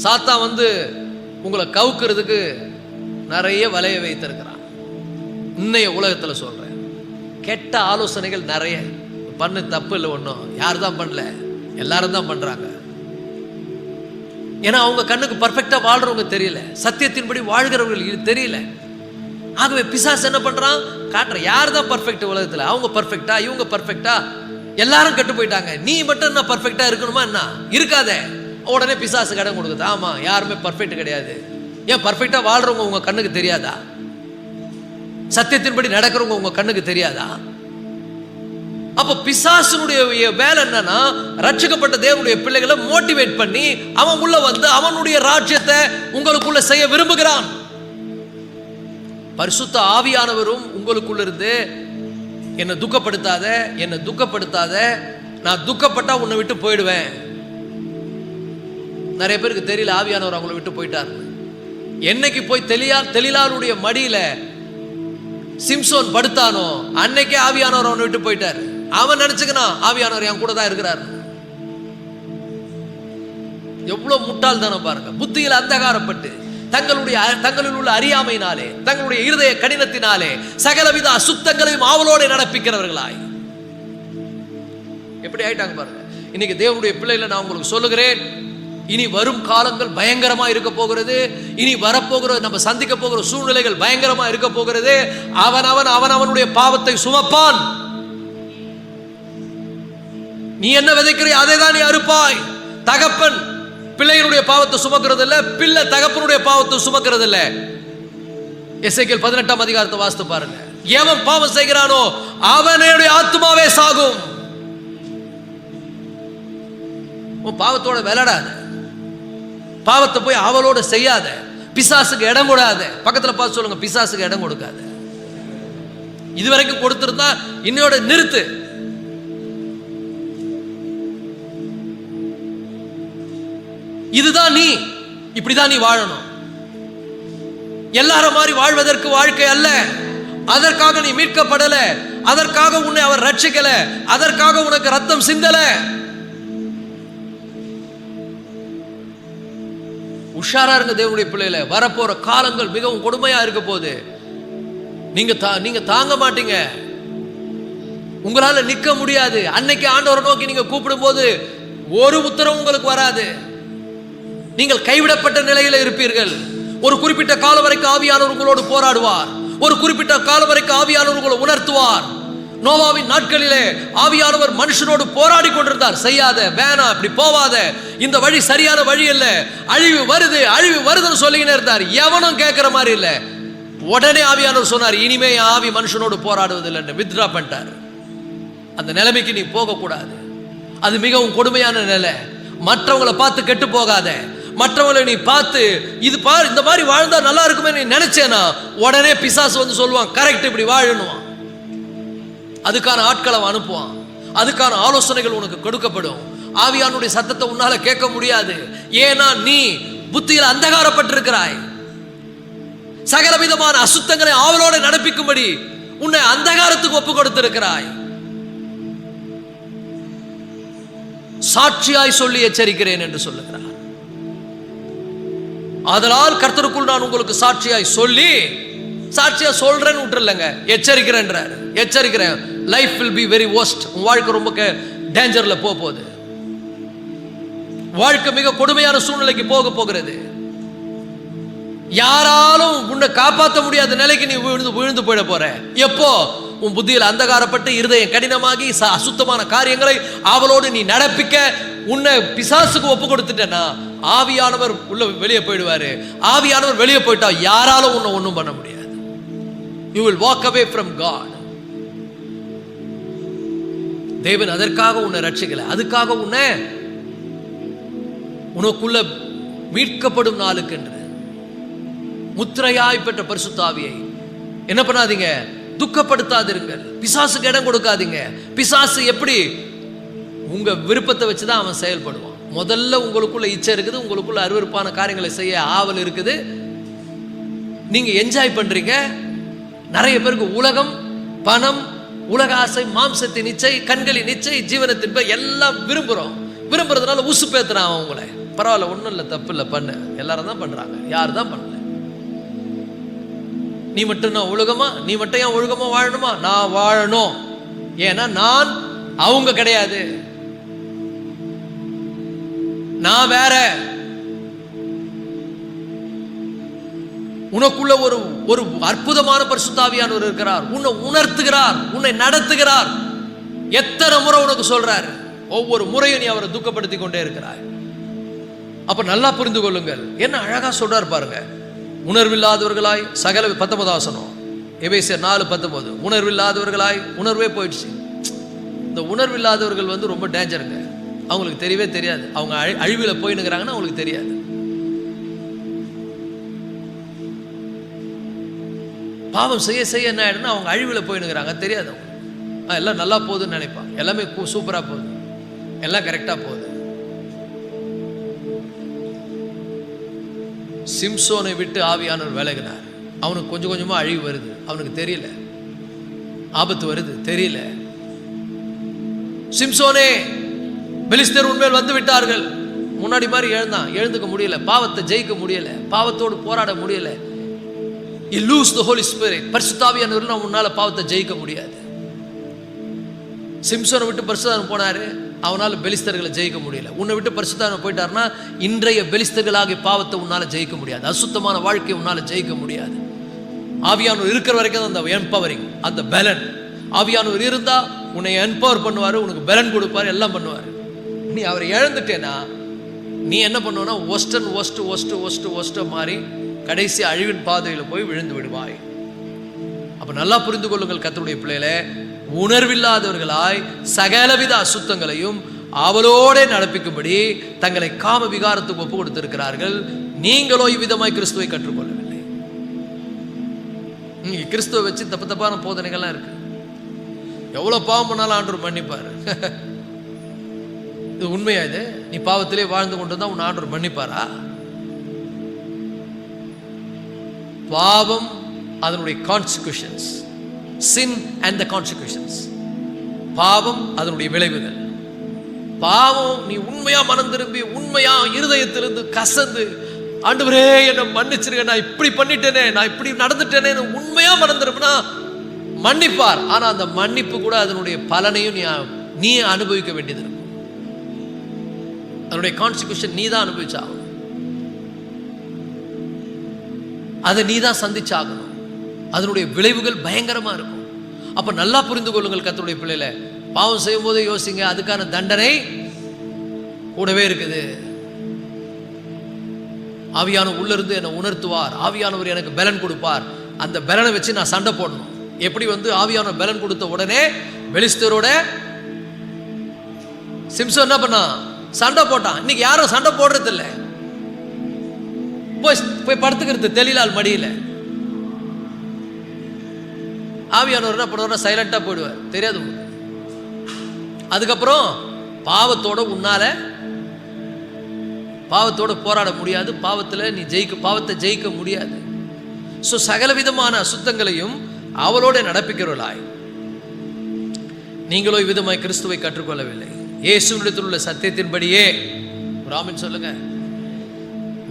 சாத்தான் வந்து உங்களை கவுக்கிறதுக்கு நிறைய வலைய வைத்திருக்கிறான். இன்னைய உலகத்துல சொல்றேன், கெட்ட ஆலோசனைகள் நிறைய. பண்ணு, தப்பு இல்லை, ஒன்றும் யார் தான் பண்ணல, எல்லாரும் தான் பண்றாங்க. ஏன்னா அவங்க கண்ணுக்கு பர்ஃபெக்டா வாழ்றவங்க தெரியல, சத்தியத்தின்படி வாழ்கிறவர்கள் தெரியல. ஆகவே பிசாசு என்ன பண்றான், காட்டுற யார் தான் பர்ஃபெக்ட் உலகத்துல. அவங்க பர்ஃபெக்டா, இவங்க பர்ஃபெக்டா, எல்லாரும் கெட்டு போயிட்டாங்க, நீ மட்டும் என்ன பர்ஃபெக்டா இருக்கணுமா என்ன? இருக்காத. உடனே பிசாசு கடன் கொடுக்குது. ஆமா, யாருமே பர்ஃபெக்ட் கிடையாது. ஏன் பர்ஃபெக்டா வாழ்றவங்க உங்க கண்ணுக்கு தெரியாதா? சத்தியத்தின்படி நடக்கிறவங்க உங்க கண்ணுக்கு தெரியாதா? அப்ப பிசாசுனுடைய வேலை என்னன்னா, ரட்சிக்கப்பட்ட தேவனுடைய பிள்ளைகளை மோட்டிவேட் பண்ணி அவன் உள்ள வந்து அவனுடைய ராஜ்யத்தை உங்களுக்குள்ள செய்ய விரும்புகிறான். பரிசுத்த ஆவியானவரும் உங்களுக்குள்ள இருந்து என்னை துக்கப்படுத்தாத, என்னை துக்கப்படுத்தாத, நான் துக்கப்பட்டா உன்னை விட்டு போயிடுவேன். நிறைய பேருக்கு தெரியல ஆவியானவர் அவங்களை விட்டு போயிட்டார். என்னைக்கு போய் தெளிலாளுடைய மடியில சிம்சோன் படுத்தானோ அன்னைக்கே ஆவியானவர் அவனை விட்டு போயிட்டார். அவன் நினைச்சுக்கணும் ஆவியானவர் என் கூட தான் இருக்கிறார். எவ்வளவு முட்டாள்தானம் பாருங்க. புத்தியில் அந்தகாரப்பட்டு தங்களில் உள்ள அறியாமையினாலே, தங்களுடைய இருதய கடினத்தினாலே சகலவித அசுத்தங்களையும் ஆவலோடு நடப்பிக்கிறவர்களாய் எப்படி ஆயிட்டாங்க பாருங்க. இன்னைக்கு தேவனுடைய பிள்ளைகளை நான் உங்களுக்கு சொல்லுகிறேன், இனி வரும் காலங்கள் பயங்கரமா இருக்க போகிறது. இனி வரப்போகிற நம்ம சந்திக்க போகிற சூழ்நிலைகள் பயங்கரமா இருக்க போகிறது. அவனுடைய பாவத்தை சுமப்பான். நீ என்ன விதைக்கிற அதை தான் நீ அறுப்பாய். தகப்பன் பிள்ளைகளுடைய பாவத்தை சுமக்கிறது இல்ல, பிள்ளை தகப்பனுடைய பாவத்தை சுமக்கிறது இல்ல. எசேக்கியேல் 18ஆம் அதிகாரத்தை வாசித்து பாருங்க. எவன் பாவம் செய்கிறானோ அவனுடைய ஆத்துமாவே சாகும். பாவத்தோட விளையாடாத, பாவத்தை போய் அவளோட செய்யாத, பிசாசுக்கு இடம் கொடாத. பக்கத்துல பார்த்து சொல்லுங்க, பிசாசுக்கு இடம் கொடுக்காத. இதுவரைக்கும் கொடுத்திருந்தா இன்னையோட நிறுத்து. இதுதான் நீ, இப்படிதான் நீ வாழணும். எல்லாரும் மாதிரி வாழ்வதற்கு வாழ்க்கை அல்ல. அதற்காக நீ மீட்கப்படல, அதற்காக உன்னை அவர் ரட்சிக்கல, அதற்காக உனக்கு ரத்தம் சிந்தல. உஷாரா இருங்க தேவனுடைய பிள்ளைகளை. வரப்போற காலங்கள் மிகவும் கொடுமையா இருக்க போகுது. நீங்க தாங்க மாட்டீங்க, உங்களால நிக்க முடியாது. அன்னைக்கு ஆண்டவரை நோக்கி நீங்க கூப்பிடும் போது ஒரு உத்தரவு உங்களுக்கு வராது. நீங்கள் கைவிடப்பட்ட நிலையில இருப்பீர்கள். ஒரு குறிப்பிட்ட காலம் வரைக்கும் ஆவியானவர் உங்களோடு போராடுவார். ஒரு குறிப்பிட்ட காலம் வரைக்கும் ஆவியானவர் உங்களை உணர்த்துவார். நோவாவின் நாட்களிலே ஆவியானவர் மனுஷனோடு போராடி கொண்டிருந்தார். செய்யாத, வேணாம், இப்படி போவாத, இந்த வழி சரியான வழி இல்ல, அழிவு வருது அழிவு வருதுன்னு சொல்லிக்கிட்டே இருந்தார். எவனும் கேட்கிற மாதிரி இல்ல. உடனே ஆவியானவர் சொன்னார், இனிமே ஆவி மனுஷனோடு போராடுவதில்லை, வித்ரா பண்ணிட்டார். அந்த நிலைமைக்கு நீ போக கூடாது. அது மிகவும் கொடுமையான நிலை. மற்றவங்களை பார்த்து கெட்டு போகாத. மற்றவங்களை நீ பார்த்து இது பாரு, இந்த மாதிரி வாழ்ந்தா நல்லா இருக்குமே நீ நினைச்சேனா உடனே பிசாசு வந்து சொல்லுவான், கரெக்ட், இப்படி வாழணும். அதுக்கான ஆட்களை அனுப்புவான். அதுக்கான ஆலோசனைகள் உனக்கு கொடுக்கப்படும். ஆவியானுடைய சத்தத்தை உன்னால கேட்க முடியாது. ஏன்னா நீ புத்தியில் அந்தகாரப்பட்டிருக்கிறாய். சகல விதமான அசுத்தங்களை ஆவலோடு நடப்பிக்கும்படி உன்னை அந்தகாரத்துக்கு ஒப்பு கொடுத்திருக்கிறாய். சாட்சியாய் சொல்லி எச்சரிக்கிறேன் என்று சொல்லுகிறார். அதனால் கர்த்தருக்குள் நான் உங்களுக்கு சாட்சியாய் சொல்லி, சாட்சியா சொல்றேன்னு விட்டுறலங்க, எச்சரிக்கிறேன்றார். எச்சரிக்கிறேன், life will be very worst. உன் வாழ்க்கை ரொம்ப டேஞ்சர்ல போகுது. வாழ்க்கை மிக கொடுமையான சூழ்நிலைக்கு போக போகிறது. யாராலும் உன்னை காப்பாற்ற முடியாத நிலைக்கு நீ விழுந்து போயிட போற. எப்போ? உன் புத்தியில் அந்தகாரப்பட்டு இருதயம் கடினமாகி அசுத்தமான காரியங்களை அவளோடு நீ நடப்பிக்க உன்னை பிசாசுக்கு ஒப்பு கொடுத்துட்டேன்னா ஆவியானவர் உள்ள வெளியே போயிடுவாரு. ஆவியானவர் வெளியே போயிட்டா யாராலும் உன்னை ஒன்றும் பண்ண முடியாது. You will walk away from God. தேவன் அதற்காக உன்னை ரட்சிக்கல, அதுக்காக உன்னை உனக்குள்ள மீட்கப்படும் நாளுக்கு என்று முத்திரையாய் பெற்ற பரிசுத்த ஆவியை என்ன பண்ணாதீங்க, துக்கப்படுத்தாதிருங்கள். பிசாசுக்கு இடம் கொடுக்காதீங்க. பிசாசு எப்படி? உங்க விருப்பத்தை வச்சுதான் அவன் செயல்படுவான். முதல்ல உங்களுக்குள்ள இச்சை இருக்குது, உங்களுக்குள்ள அருவருப்பான காரியங்களை செய்ய ஆவல் இருக்குது, நீங்க என்ஜாய் பண்றீங்க. நிறைய பேருக்கு உலகம், பணம், உலக ஆசை, மாம்சத்தின் இச்சை, கண்களின் இச்சை, ஜீவனத்தின் எல்லாம் விரும்புறதுனால உசு பேத்துறான் அவங்களை. பரவாயில்ல, ஒன்றும் இல்லை, தப்பு இல்லை, பண்ணு. எல்லாரும் தான் பண்றாங்க, யாரு தான் பண்ணல. நீ மட்டும் நான் ஒழுகமா, நீ மட்டும் ஏன் ஒழுகமா வாழணுமா? நான் வாழணும். ஏன்னா நான் அவங்க கிடையாது, நான் வேற. உனக்குள்ள ஒரு அற்புதமான பரிசுத்த ஆவியானவர் இருக்கிறார். உன்னை உணர்த்துகிறார், உன்னை நடத்துகிறார். எத்தனை முறை உனக்கு சொல்றார்? ஒவ்வொரு முறையும் நீ அவரை துக்கப்படுத்தி கொண்டே இருக்கிறாய். அப்ப நல்லா புரிந்து கொள்ளுங்கள். என்ன அழகா சொல்றார் பாருங்க. உணர்வில்லாதவர்களாய் சகல 19 வசனம், எபேசியர் 4:19. உணர்வில்லாதவர்களாய், உணர்வே போயிடுச்சு. இந்த உணர்வில்லாதவர்கள் ரொம்ப டேஞ்சருங்க. அவங்களுக்கு தெரியவே தெரியாது. அவங்க அழிவில் போயினுங்கிறாங்கன்னா அவங்களுக்கு தெரியாது. பாவம் செய்ய செய்ய என்ன ஆயிடுன்னா அவங்க அழிவில் போயினுங்கிறாங்க, தெரியாது. அவங்க எல்லாம் நல்லா போகுதுன்னு நினைப்பாங்க. எல்லாமே சூப்பரா போகுது, எல்லாம் கரெக்டா போகுது. சிம்சோனை விட்டு ஆவியானவர் விலகினார். அவனுக்கு கொஞ்சம் கொஞ்சமா அழிவு வருது, அவனுக்கு தெரியல. ஆபத்து வருது, தெரியல. சிம்சோனே, பெலிஸ்தர் உன்மேல் வந்து விட்டார்கள், முன்னாடி மாதிரி எழுந்துக்க முடியல, பாவத்தை ஜெயிக்க முடியல, பாவத்தோடு போராட முடியல. You lose the Holy Spirit. பரிசுத்தாவியானவர்னா உன்னால பாவத்தை ஜெயிக்க முடியாது. சிம்சோனை விட்டு பரிசுத்தாவியானவர் போனாரு, அவனால பெலிஸ்தர்களை ஜெயிக்க முடியல. உன்னை விட்டு பரிசுத்தாவியானவர் போயிட்டாருன்னா இன்றைய பெலிஸ்தர்களாகிய பாவத்தை உன்னால ஜெயிக்க முடியாது. அசுத்தமான வாழ்க்கையை உன்னால ஜெயிக்க முடியாது. ஆவியானவர் இருக்கிற வரைக்கும் அந்த என்பவரிங், அந்த பலன். ஆவியானவர் இருந்தா உன்னை என்பவர் பண்ணுவாரு, உனக்கு பலன் கொடுப்பாரு, எல்லாம் பண்ணுவாரு. நீ அவரை இழந்துட்டேன்னா நீ என்ன பண்ணுவனா ஒஸ்ட் மாறி கடைசி அழிவின் பாதையில் போய் விழுந்து விடுவாய். அப்ப நல்லா புரிந்து கொள்ளுங்கள் கர்த்தருடைய பிள்ளைகளே, உணர்வில்லாதவர்களாய் சகலவித அசுத்தங்களையும் அவளோட நடப்பிக்கும்படி தங்களை காம விகாரத்துக்கு ஒப்பு கொடுத்திருக்கிறார்கள். நீங்களோ இவ்விதமாய் கிறிஸ்துவை கற்றுக்கொள்ளவில்லை. கிறிஸ்துவை வச்சு தப்பான போதனைகள்லாம் இருக்கு. எவ்வளவு பாவம் பண்ணாலும் ஆண்டவர் மன்னிப்பாரு. இது உண்மையா? இது நீ பாவத்திலே வாழ்ந்து கொண்டு தான் உன் ஆண்டவர் மன்னிப்பாரா? பாவம் அதனுடைய consequence, sin and the consequences. பாவம் அதனுடைய விளைவுகள். பாவம் நீ உண்மையா மனம் திரும்பி உண்மையா இருதயத்திலிருந்து கசந்து, ஆண்டவரே என்னை மன்னிச்சிருங்க, நான் இப்படி பண்ணிட்டேனே, நான் இப்படி நடந்துட்டேனே, உண்மையா மனம் திரும்பினா மன்னிப்பார். ஆனா அந்த மன்னிப்பு கூட அதனுடைய பலனையும் நீ அனுபவிக்க வேண்டியது இருக்கும். அதனுடைய கான்சிக்வன்ஸ் நீ தான் அனுபவிச்சாகணும், அதை நீ தான் சந்திச்சாகணும். அதனுடைய விளைவுகள் பயங்கரமா இருக்கும். அப்ப நல்லா புரிந்து கொள்ளுங்கள் கர்த்தருடைய பிள்ளைகளை, பாவம் செய்யும் போதே யோசிங்க, அதுக்கான தண்டனை கூடவே இருக்குது. ஆவியானவர் உள்ள இருந்து என்னை உணர்த்துவார், ஆவியானவர் எனக்கு பலன் கொடுப்பார். அந்த பலனை வச்சு நான் சண்டை போடணும். எப்படி ஆவியானவர் பலன் கொடுத்த உடனே பெலிஸ்தரோட சிம்சோன் என்ன பண்ணா? சண்டை போட்டான். இன்னைக்கு யாரும் சண்டை போடுறது இல்லை. போய் படுத்துக்கிறது தெளிலால் மடியில. ஆவியானவர் என்ன பண்ணுவார்? சைலண்டா போயிடுவார், தெரியாது உங்களுக்கு. அதுக்கப்புறம் பாவத்தோட போராட முடியாது. பாவத்தை ஜெயிக்க முடியாது. ஸோ சகலவிதமான அசுத்தங்களையும் அவளோட நடப்பிக்கிறவர்களாய் நீங்களோ இவ்விதமாய் கிறிஸ்துவை கற்றுக்கொள்ளவில்லை. இயேசுவிடத்தில் உள்ள சத்தியத்தின்படியே ராமன் சொல்லுங்க,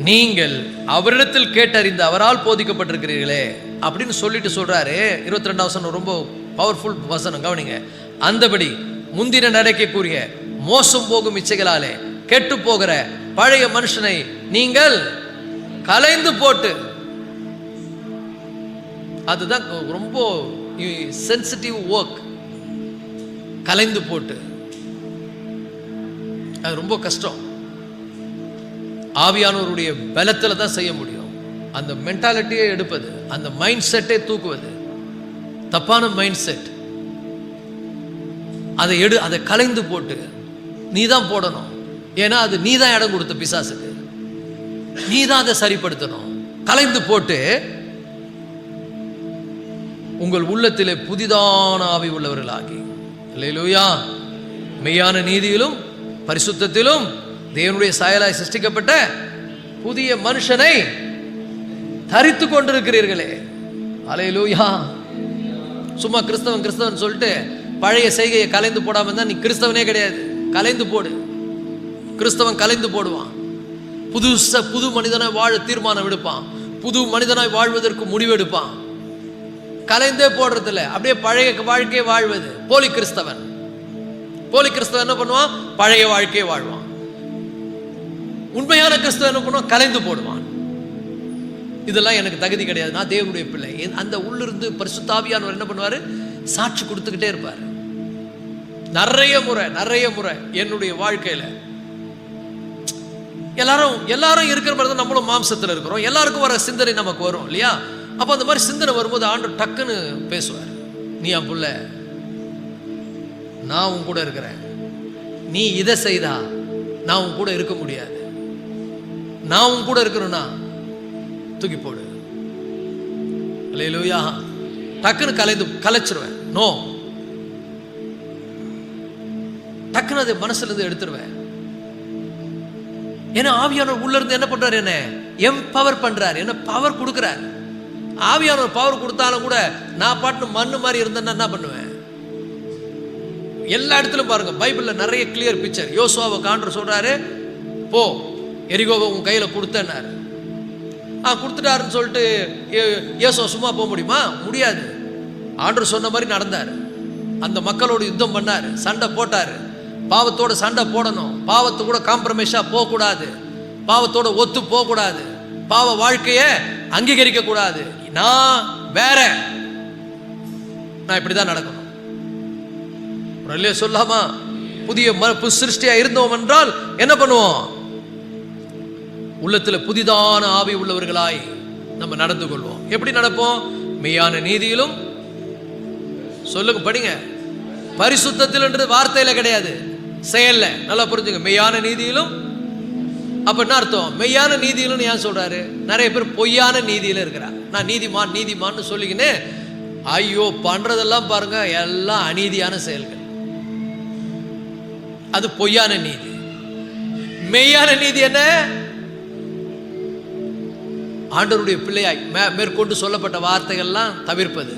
நீங்கள் அவரிடத்தில் கேட்டறிந்து அவரால் போதிக்கப்பட்டிருக்கிறீர்களே அப்படின்னு சொல்லிட்டு சொல்றாரு. 22 வசனம் ரொம்ப பவர்ஃபுல் வசனம், கவனிங்க. அந்தபடி முந்தின நடக்கக்கூடிய மோசம் போகும் இச்சைகளாலே கெட்டு போகிற பழைய மனுஷனை நீங்கள் கலைந்து போட்டு, அதுதான் ரொம்ப சென்சிட்டிவ் ஒர்க். கலைந்து போட்டு அது ரொம்ப கஷ்டம். ஆவியானவருடைய பலத்துல தான் செய்ய முடியும். அந்த மென்டாலிட்டியை எடுப்பது, அந்த மைண்ட் செட்டை தூக்குவது, தப்பான மைண்ட் செட், அதை கலைந்து போட்டு நீ தான் போடணும். ஏன்னா அது நீ தான் இடம் கொடுத்த பிசாசுக்கு, நீ தான் அதை சரிப்படுத்தணும். கலைந்து போட்டு உங்கள் உள்ளத்திலே புதிதான ஆவி உள்ளவர்களாகி, அல்லேலூயா, மெய்யான நீதியிலும் பரிசுத்தத்திலும் தேவனுடைய சாயலாய் சிருஷ்டிக்கப்பட்ட புதிய மனுஷனை தரித்து கொண்டிருக்கிறீர்களே. அல்லேலூயா. சும்மா கிறிஸ்தவன் சொல்லிட்டு பழைய செய்கையை கலைந்து போடாம இருந்தா நீ கிறிஸ்தவனே கிடையாது. கலைந்து போடு. கிறிஸ்தவன் கலைந்து போடுவான். புது மனிதனாய் வாழ தீர்மானம் எடுப்பான். புது மனிதனாய் வாழ்வதற்கு முடிவெடுப்பான். கலைந்தே போடுறதில்ல, அப்படியே பழைய வாழ்க்கையை வாழ்வது. போலி கிறிஸ்தவன் என்ன பண்ணுவான்? பழைய வாழ்க்கையை வாழ்வான். உண்மையான கிறிஸ்தவன் என்ன பண்ணுவான்? கலைந்து போடுவான். இதெல்லாம் எனக்கு தகுதி கிடையாது, நான் தேவனுடைய பிள்ளை. அந்த உள்ளிருந்து பரிசுத்த ஆவியானவர் என்ன பண்ணுவாரு? சாட்சி கொடுத்துக்கிட்டே இருப்பார். நிறைய முறை என்னுடைய வாழ்க்கையில எல்லாரும் இருக்கிற மாதிரி தான் நம்மளும் மாம்சத்தில் இருக்கிறோம். எல்லாருக்கும் வர சிந்தனை நமக்கு வரும் இல்லையா? அப்போ அந்த மாதிரி சிந்தனை வரும்போது ஆண்டவர் டக்குன்னு பேசுவார். நீ என் புள்ள, நான் உன் கூட இருக்கிறேன். நீ இதை செய்தா நான் உன் கூட இருக்க முடியாது. நான் உன் கூட இருக்கணும்னா தூக்கி போடு. அல்லேலூயா. டக்குன்னு கலைச்சிருவேன். நோ, டக்குன்னு அதை மனசுல இருந்து எடுத்துருவேன். ஏன்னா ஆவியானவர் உள்ள இருந்து என்ன பண்றாரு? என்ன எம்பவர் பண்றாரு, என்ன பவர் கொடுக்கிறார். ஆவியானவர் பவர் கொடுத்தாலும் கூட நான் பாட்டு மண்ணு மாதிரி இருந்தேன்னா என்ன பண்ணுவேன்? எல்லா இடத்துலும் பாருங்க, பைபிள்ல நிறைய கிளியர் பிக்சர். யோசுவாவை ஆண்டவர் சொல்றாரு, போ, எரிகோவை உன் கையில கொடுத்தேன்னாரு. கொடுத்துட்டாருன்னு சொல்லிட்டு இயேசு சும்மா போக முடியுமா? முடியாது. ஆண்டவர் சொன்ன மாதிரி நடந்தார். அந்த மக்களோட யுத்தம் பண்ணார், சண்டை போட்டார். பாவத்தோட சண்டை போடணும், பாவத்தை கூட காம்ப்ரமைஸா போக கூடாது, பாவத்தோட ஒத்து போக கூடாது, பாவ வாழ்க்கைய அங்கீகரிக்க கூடாது. நான் வேற, நான் இப்படிதான் நடக்கணும். சொல்லாமா? புதிய சிருஷ்டியா இருந்தோம் என்றால் என்ன பண்ணுவோம்? உள்ளத்துல புதிதான ஆவி உள்ளவர்களாய் நம்ம நடந்து கொள்வோம். எப்படி நடப்போம்? மெய்யான நீதியிலும், சொல்லுங்க, படிங்க, பரிசுத்தத்தில் வார்த்தையில கிடையாது, செயல்ல. நல்லா புரிஞ்சுங்க. மெய்யான நீதியிலும். அப்ப என்ன அர்த்தம்? மெய்யான நீதியிலும் ஏன் சொல்றாரு? நிறைய பேர் பொய்யான நீதியில இருக்கிறார். நான் நீதிமான் நீதிமான்னு சொல்லிக்கின்னு, ஐயோ பண்றதெல்லாம் பாருங்க எல்லாம் அநீதியான செயல்கள். அது பொய்யான நீதி. மெய்யான நீதி என்ன? ஆண்டவருடைய பிள்ளையாய் மேற்கொண்டு சொல்லப்பட்ட வார்த்தைகள்லாம் தவிர்ப்பது,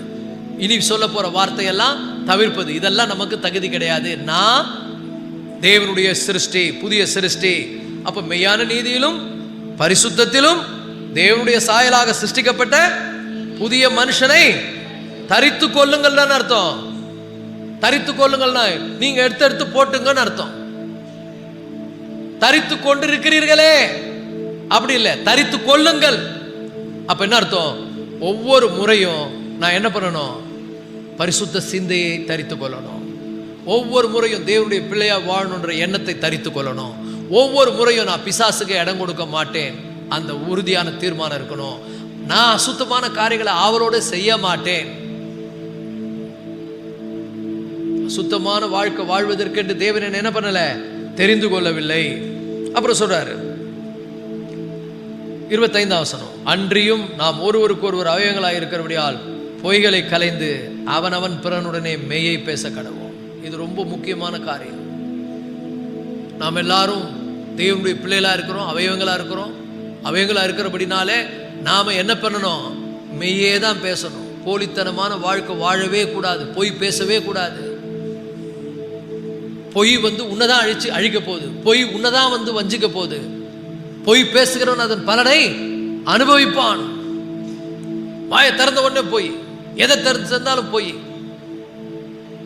இனி சொல்ல போற வார்த்தையெல்லாம் தவிர்ப்பது. இதெல்லாம் நமக்கு தகுதி கிடையாது. நான் தேவனுடைய சிருஷ்டி, புதிய சிருஷ்டி. அப்ப மெய்யான நீதியிலும் பரிசுத்தத்திலும் தேவனுடைய சாயலாக சிருஷ்டிக்கப்பட்ட புதிய மனுஷனை தரித்து கொள்ளுங்கள் அர்த்தம். தரித்து கொள்ளுங்கள்னா நீங்க எடுத்து போட்டுங்கன்னு அர்த்தம். தரித்து கொண்டு இருக்கிறீர்களே அப்படி இல்லை, தரித்து கொள்ளுங்கள். அப்ப என்ன அர்த்தம்? ஒவ்வொரு முறையும் நான் என்ன பண்ணணும்? பரிசுத்த சிந்தையை தரித்து கொள்ளணும். ஒவ்வொரு முறையும் தேவனுடைய பிள்ளையா வாழணுன்ற எண்ணத்தை தரித்து கொள்ளணும். ஒவ்வொரு முறையும் நான் பிசாசுக்கு இடம் கொடுக்க மாட்டேன், அந்த உறுதியான தீர்மானம் இருக்கணும். நான் அசுத்தமான காரியங்களை ஆவலோடு செய்ய மாட்டேன். சுத்தமான வாழ்க்கை வாழ்வதற்கு தேவன் என்ன பண்ணல? தெரிந்து கொள்ளவில்லை. அப்புறம் சொல்றாரு 25ஆம் வசனம், அன்றியும் நாம் ஒருவருக்கு ஒருவர் அவயங்களாக இருக்கிறபடியால் பொய்களை கலைந்து அவனவன் பிறனுடனே மெய்யை பேச கடவோம். இது ரொம்ப முக்கியமான காரியம். நாம் எல்லாரும் தேவனுடைய பிள்ளைகளா இருக்கிறோம், அவயவங்களா இருக்கிறோம். அவயங்களா இருக்கிறபடினாலே நாம என்ன பண்ணணும்? மெய்யே தான் பேசணும். போலித்தனமான வாழ்க்கை வாழவே கூடாது, பொய் பேசவே கூடாது. பொய் உன்னதான் அழிக்க போகுது, பொய் உன்னதான் வஞ்சிக்க போகுது. பொய் பேசுகிறவன் அதன் பலனை அனுபவிப்பான். வாயை திறந்த உடனே பொய், எதை திறந்தாலும் பொய்.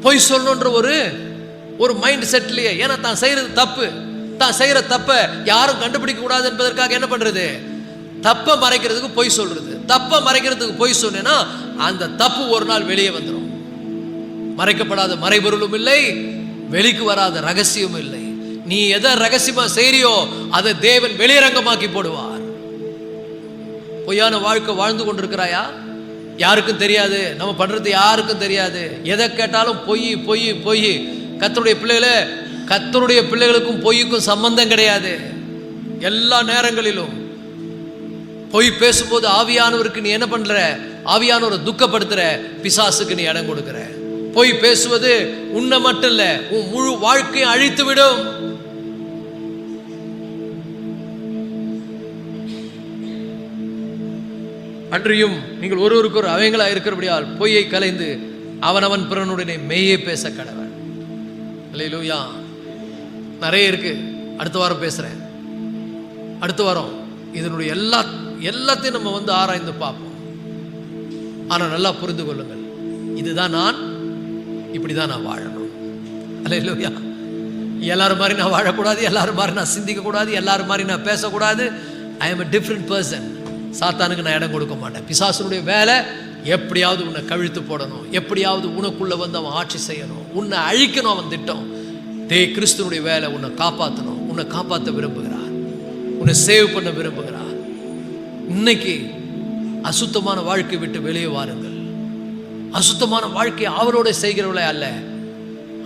பொய் சொல்லணுன்ற ஒரு மைண்ட் செட்லயே. ஏன்னா தான் செய்யறது தப்பு, தான் செய்யற தப்ப யாரும் கண்டுபிடிக்க கூடாது என்பதற்காக என்ன பண்றது? தப்ப மறைக்கிறதுக்கு பொய் சொல்றது. தப்ப மறைக்கிறதுக்கு பொய் சொன்னேன்னா அந்த தப்பு ஒரு நாள் வெளியே வந்துடும். மறைக்கப்படாத மறைபொருளும் இல்லை, வெளிக்கு வராத ரகசியமும் இல்லை. நீ எதை ரகசியமா செய்யறியோ அதை தேவன் வெளியரங்கமாக்கி போடுவார். பொய்யான வாழ்க்கை வாழ்ந்து கொண்டிருக்கிறாயா? யாருக்கும் தெரியாது, நம்ம பண்றது யாருக்கும் தெரியாது. எதை கேட்டாலும் பொய் பொய் பொய். கர்த்தருடைய பிள்ளைகளுக்கும் பொய்யுக்கும் சம்பந்தம் கிடையாது. எல்லா நேரங்களிலும் பொய் பேசும்போது ஆவியானவருக்கு நீ என்ன பண்ற? ஆவியானவரை துக்கப்படுத்துற, பிசாசுக்கு நீ இடம் கொடுக்கிற. பொய் பேசுவது உன்னை மட்டும் இல்ல, உன் முழு வாழ்க்கையை அழித்து விடும். அன்றியும் நீங்கள் ஒருவருக்கு ஒரு அவயங்களா இருக்கிறபடியால் பொய்யை கலைந்து அவனவன் பிறனுடனே மெய்யை பேச கடவன். அல்லேலூயா. நிறைய இருக்கு, அடுத்த வாரம் பேசுறேன். அடுத்த வாரம் இதனுடைய எல்லாத்தையும் நம்ம ஆராய்ந்து பார்ப்போம். ஆனா நல்லா புரிந்து கொள்ளுங்கள், இதுதான் நான், இப்படிதான் நான் வாழணும். அல்லேலூயா. எல்லாரும் மாதிரி நான் வாழக்கூடாது, எல்லாரும் மாதிரி நான் சிந்திக்க கூடாது, எல்லாரும் மாதிரி நான் பேசக்கூடாது. I am a different person. சாத்தானுக்கு நான் இடம் கொடுக்க மாட்டேன். பிசாசனுடைய வேலை எப்படியாவது உன்னை கவிழ்த்து போடணும், எப்படியாவது உனக்குள்ள அவன் ஆட்சி செய்யணும், உன்னை அழிக்கணும். அவன் திட்டம். கிறிஸ்துவனுடைய வேலை உன்னை காப்பாற்றணும். உன்னை காப்பாற்ற விரும்புகிறார், உன்னை சேவ் பண்ண விரும்புகிறார். இன்னைக்கு அசுத்தமான வாழ்க்கை விட்டு வெளியே வாருங்கள். அசுத்தமான வாழ்க்கையை அவரோட செய்கிறவளே அல்ல,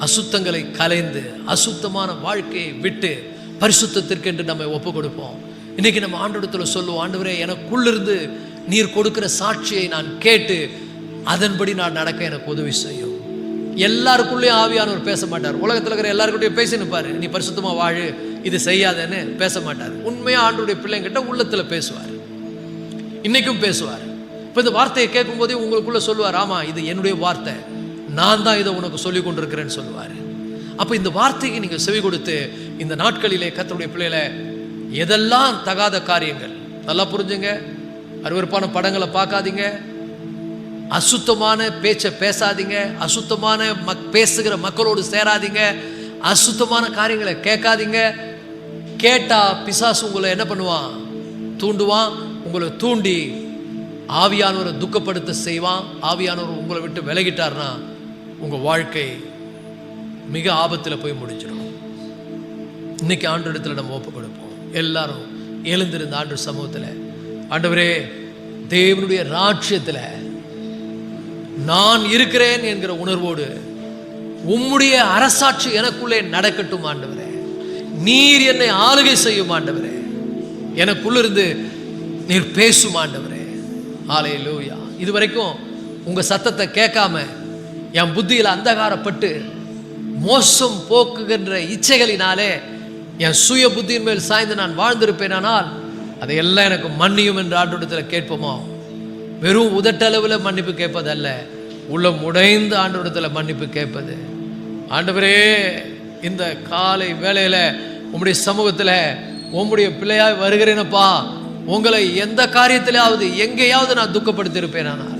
அசுத்தங்களை கலைந்து அசுத்தமான வாழ்க்கையை விட்டு பரிசுத்தத்திற்கென்று நம்ம ஒப்பு கொடுப்போம். இன்னைக்கு நம்ம ஆண்டவரிடத்துல சொல்லுவோம், ஆண்டவரே எனக்குள்ளிருந்து நீர் கொடுக்கிற சாட்சியை நான் கேட்டு அதன்படி நான் நடக்க எனக்கு உதவி செய்யும். எல்லாருக்குள்ளேயும் ஆவியானவர் பேச மாட்டார். உலகத்தில் இருக்கிற எல்லாருக்கிட்டையும் பேசி நிற்பாரு, நீ பரிசுத்தமா வாழு, இது செய்யாதேன்னு பேச மாட்டார். உண்மையா ஆண்டவருடைய பிள்ளைங்கிட்ட உள்ளத்துல பேசுவார், இன்னைக்கும் பேசுவார். இப்போ இந்த வார்த்தையை கேட்கும் போதே உங்களுக்குள்ள சொல்லுவார், ஆமா இது என்னுடைய வார்த்தை, நான் தான் இதை உனக்கு சொல்லி கொண்டிருக்கிறேன்னு சொல்லுவார். அப்போ இந்த வார்த்தைக்கு நீங்கள் செவி கொடுத்து இந்த நாட்களிலே கர்த்தருடைய பிள்ளைகளை எதெல்லாம் தகாத காரியங்கள், நல்லா புரிஞ்சுங்க. அருவருப்பான படங்களை பார்க்காதீங்க, அசுத்தமான பேச்சை பேசாதீங்க, அசுத்தமான பேசுகிற மக்களோடு சேராதீங்க, அசுத்தமான காரியங்களை கேட்காதீங்க. கேட்டா பிசாசு உங்களை என்ன பண்ணுவான்? தூண்டுவான். உங்களை தூண்டி ஆவியானவரை துக்கப்படுத்த செய்வான். ஆவியானவர் உங்களை விட்டு விலகிட்டார்னா உங்க வாழ்க்கை மிக ஆபத்தில் போய் முடிச்சிடும். இன்னைக்கு ஆண்டு இடத்துல நம்ம ஒப்பு கொடுப்போம். எல்லாரும் எழுந்திருந்த ஆண்டு சமூகத்தில், ஆண்டவரே, தேவனுடைய ராஜ்யத்தில் நான் இருக்கிறேன் என்கிற உணர்வோடு உம்முடைய அரசாட்சி எனக்குள்ளே நடக்கட்டும் ஆண்டவரே. நீர் என்னை ஆளுகை செய்யும் ஆண்டவரே. எனக்குள்ளிருந்து நீர் பேசும் ஆண்டவரே. ஹல்லேலூயா. இதுவரைக்கும் உங்க சத்தத்தை கேட்காம என் புத்தியில் அந்தகாரப்பட்டு மோசம் போக்குகின்ற இச்சைகளினாலே என் சுய புத்தியின் மேல் சாய்ந்து நான் வாழ்ந்திருப்பேனால் அதையெல்லாம் எனக்கு மன்னியும் என்று ஆண்டவரிடத்தில் கேட்போமோ? வெறும் உதட்டளவில் மன்னிப்பு கேட்பதல்ல, உள்ளம் உடைந்து ஆண்டவரிடத்தில் மன்னிப்பு கேட்பது. ஆண்டவரே, இந்த காலை வேளையில உம்முடைய சமூகத்தில் உம்முடைய பிள்ளையாய் வருகிறேனப்பா. உங்களை எந்த காரியத்திலாவது எங்கேயாவது நான் துக்கப்படுத்தியிருப்பேன், ஆனால்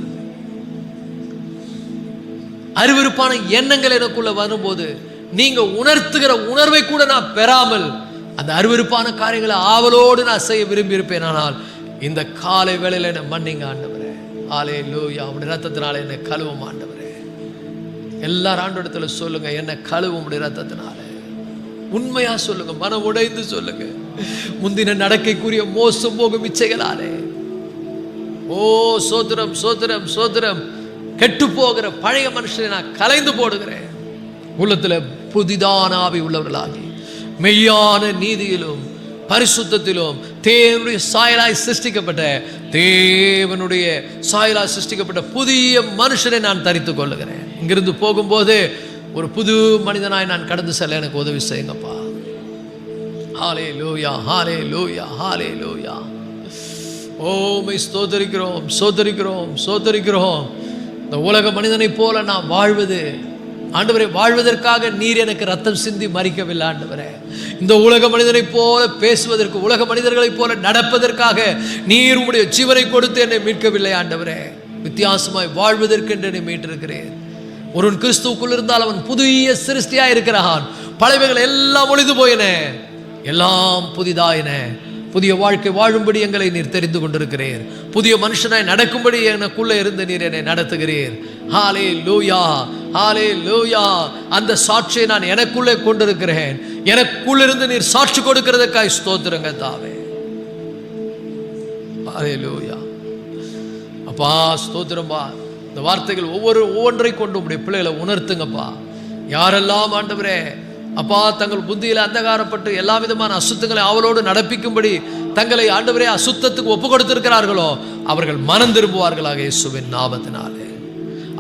அருவருப்பான எண்ணங்கள் எனக்குள்ள வரும்போது நீங்க உணர்த்துகிற உணர்வை கூட நான் பெறாமல் அந்த அருவருப்பான காரியங்களை ஆவலோடு நான் செய்ய விரும்பி இருப்பேன், ஆனால் இந்த காலை வேளையில என்னை மன்னிங்க ஆண்டவரே. ஹல்லேலூயா. உம்முடைய ரத்தத்தினால என்னை கழுவும் ஆண்டவரே. எல்லாரும் ஆண்டவரிடத்துல சொல்லுங்க, என்னை கழுவும் உம்முடைய ரத்தத்தினால. உண்மையா சொல்லுங்க, மனம் உடைந்து சொல்லுங்க. முந்தின நடக்கைக்குரிய மோசம் போகும் இச்சைகளாலே, ஓ சோத்திரம் சோத்திரம் சோத்திரம், கெட்டு போகிற பழைய மனுஷனை நான் கலைந்து போடுகிறேன். உள்ளத்துல புதிதான ஆவி உள்ளவர்களாகி மெய்யான நீதியிலும் பரிசுத்தத்திலும் தேவனுடைய சாயலாய் சிருஷ்டிக்கப்பட்ட புதிய மனுஷனை நான் தரித்து கொள்ளுகிறேன். இங்கிருந்து போகும்போது ஒரு புது மனிதனாய் நான் கடந்து செல்ல எனக்கு உதவி செய்யுங்கப்பா. ஹல்லேலூயா, ஹல்லேலூயா, ஹல்லேலூயா. ஓமை ஸ்தோத்திரிக்கிறோம், ஸ்தோத்திரிக்கிறோம், ஸ்தோத்திரிக்கிறோம். இந்த உலக மனிதனை போல நான் வாழ்வது ஆண்டவரே, வாழ்வதற்காக நீர் எனக்கு ரத்தம் சிந்தி மறிக்கவில்லை ஆண்டவரே. இந்த உலக மனிதனை போல பேசுவதற்கு, உலக மனிதர்களைப் போல நடப்பதற்காக நீர் உம்முடைய ஜீவனை கொடுத்து என்னை மீட்கவில்லை ஆண்டவரே. வித்தியாசமாய் வாழ்வதற்கு என்று என்னை மீட்டிருக்கிறேன். ஒருவன் கிறிஸ்துவுக்குள் இருந்தால் அவன் புதிய சிருஷ்டியாய் இருக்கிறான். பழையவைகள் எல்லாம் ஒழிந்து போயின, எல்லாம் புதிதாயின. புதிய வாழ்க்கை வாழும்படி எங்களை நீர் தெரிந்து கொண்டிருக்கிறீர். புதிய மனுஷனாய் நடக்கும்படி எனக்குள்ளே இருந்து நீர் என்னை நடத்துகிறீர். ஹல்லேலூயா, ஹல்லேலூயா. அந்த சாட்சியை நான் எனக்குள்ளே கொண்டிருக்கிறேன். எனக்குள்ளிருந்து நீர் சாட்சி கொடுக்கிறதுக்காய் ஸ்தோத்திரங்க தாவே. ஹல்லேலூயா. அப்பா ஸ்தோத்திரம்பா. இந்த வார்த்தைகள் ஒவ்வொன்றை கொண்டு உம்முடைய பிள்ளைகளை உணர்த்துங்கப்பா. யாரெல்லாம் ஆண்டவரே அப்பா தங்கள் புத்தியில் அந்தகாரப்பட்டு எல்லா விதமான அசுத்தங்களை அவளோடு நடப்பிக்கும்படி தங்களை ஆண்டவரே அசுத்தத்துக்கு ஒப்பு கொடுத்திருக்கிறார்களோ அவர்கள் மனம் திரும்புவார்களாக. இயேசுவின் நாமத்தினாலே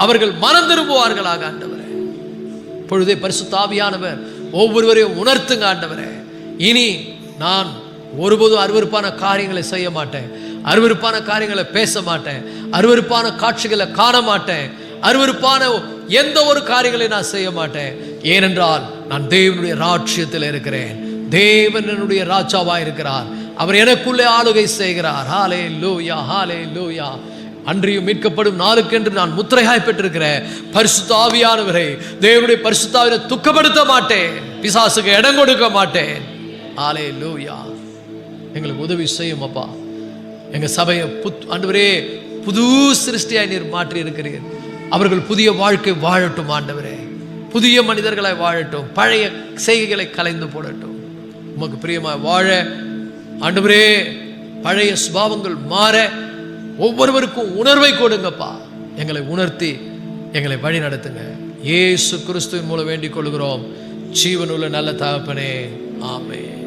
அவர்கள் மனம் திரும்புவார்களாக. ஆண்டவரே, பொழுதே பரிசுத்த ஆவியானவர் ஒவ்வொருவரையும் உணர்த்துங்க ஆண்டவரே. இனி நான் ஒருபோதும் அருவருப்பான காரியங்களை செய்ய மாட்டேன், அருவருப்பான காரியங்களை பேச மாட்டேன், அருவருப்பான காட்சிகளை காண மாட்டேன், அருவருப்பான எந்த ஒரு காரியங்களை நான் செய்ய மாட்டேன். ஏனென்றால் நான் தேவனுடைய ராஜ்யத்தில் இருக்கிறேன். தேவன் என்னுடைய ராஜாவா இருக்கிறார். அவர் எனக்குள்ளே ஆளுகை செய்கிறார். ஹல்லேலூயா, ஹல்லேலூயா. அன்றியும் மீட்கப்படும் நாளுக்கென்று நான் முத்திரையாய் பெற்றிருக்கிறேன் பரிசுத்த ஆவியானவரை, தேவனுடைய பரிசுத்த ஆவியை துக்கப்படுத்த மாட்டேன், பிசாசுக்கு இடம் கொடுக்க மாட்டேன். ஹல்லேலூயா. எங்களுக்கு உதவி செய்யும் அப்பா. எங்க சபையை ஆண்டவரே புது சிருஷ்டியாய் நீர் மாற்றி இருக்கிறீர். அவர்கள் புதிய வாழ்க்கை வாழட்டும் ஆண்டவரே, புதிய மனிதர்களாய் வாழட்டும், பழைய செய்கைகளை கலைந்து போடட்டும். உமக்கு பிரியமாய் வாழ ஆண்டவரே பழைய சுபாவங்கள் மாற ஒவ்வொருவருக்கும் உணர்வை கொடுங்கப்பா. எங்களை உணர்த்தி எங்களை வழி நடத்துங்க. இயேசு கிறிஸ்துவின் மூலம் வேண்டிக் கொள்கிறோம் ஜீவனுள்ள நல்ல தகப்பனே, ஆமென்.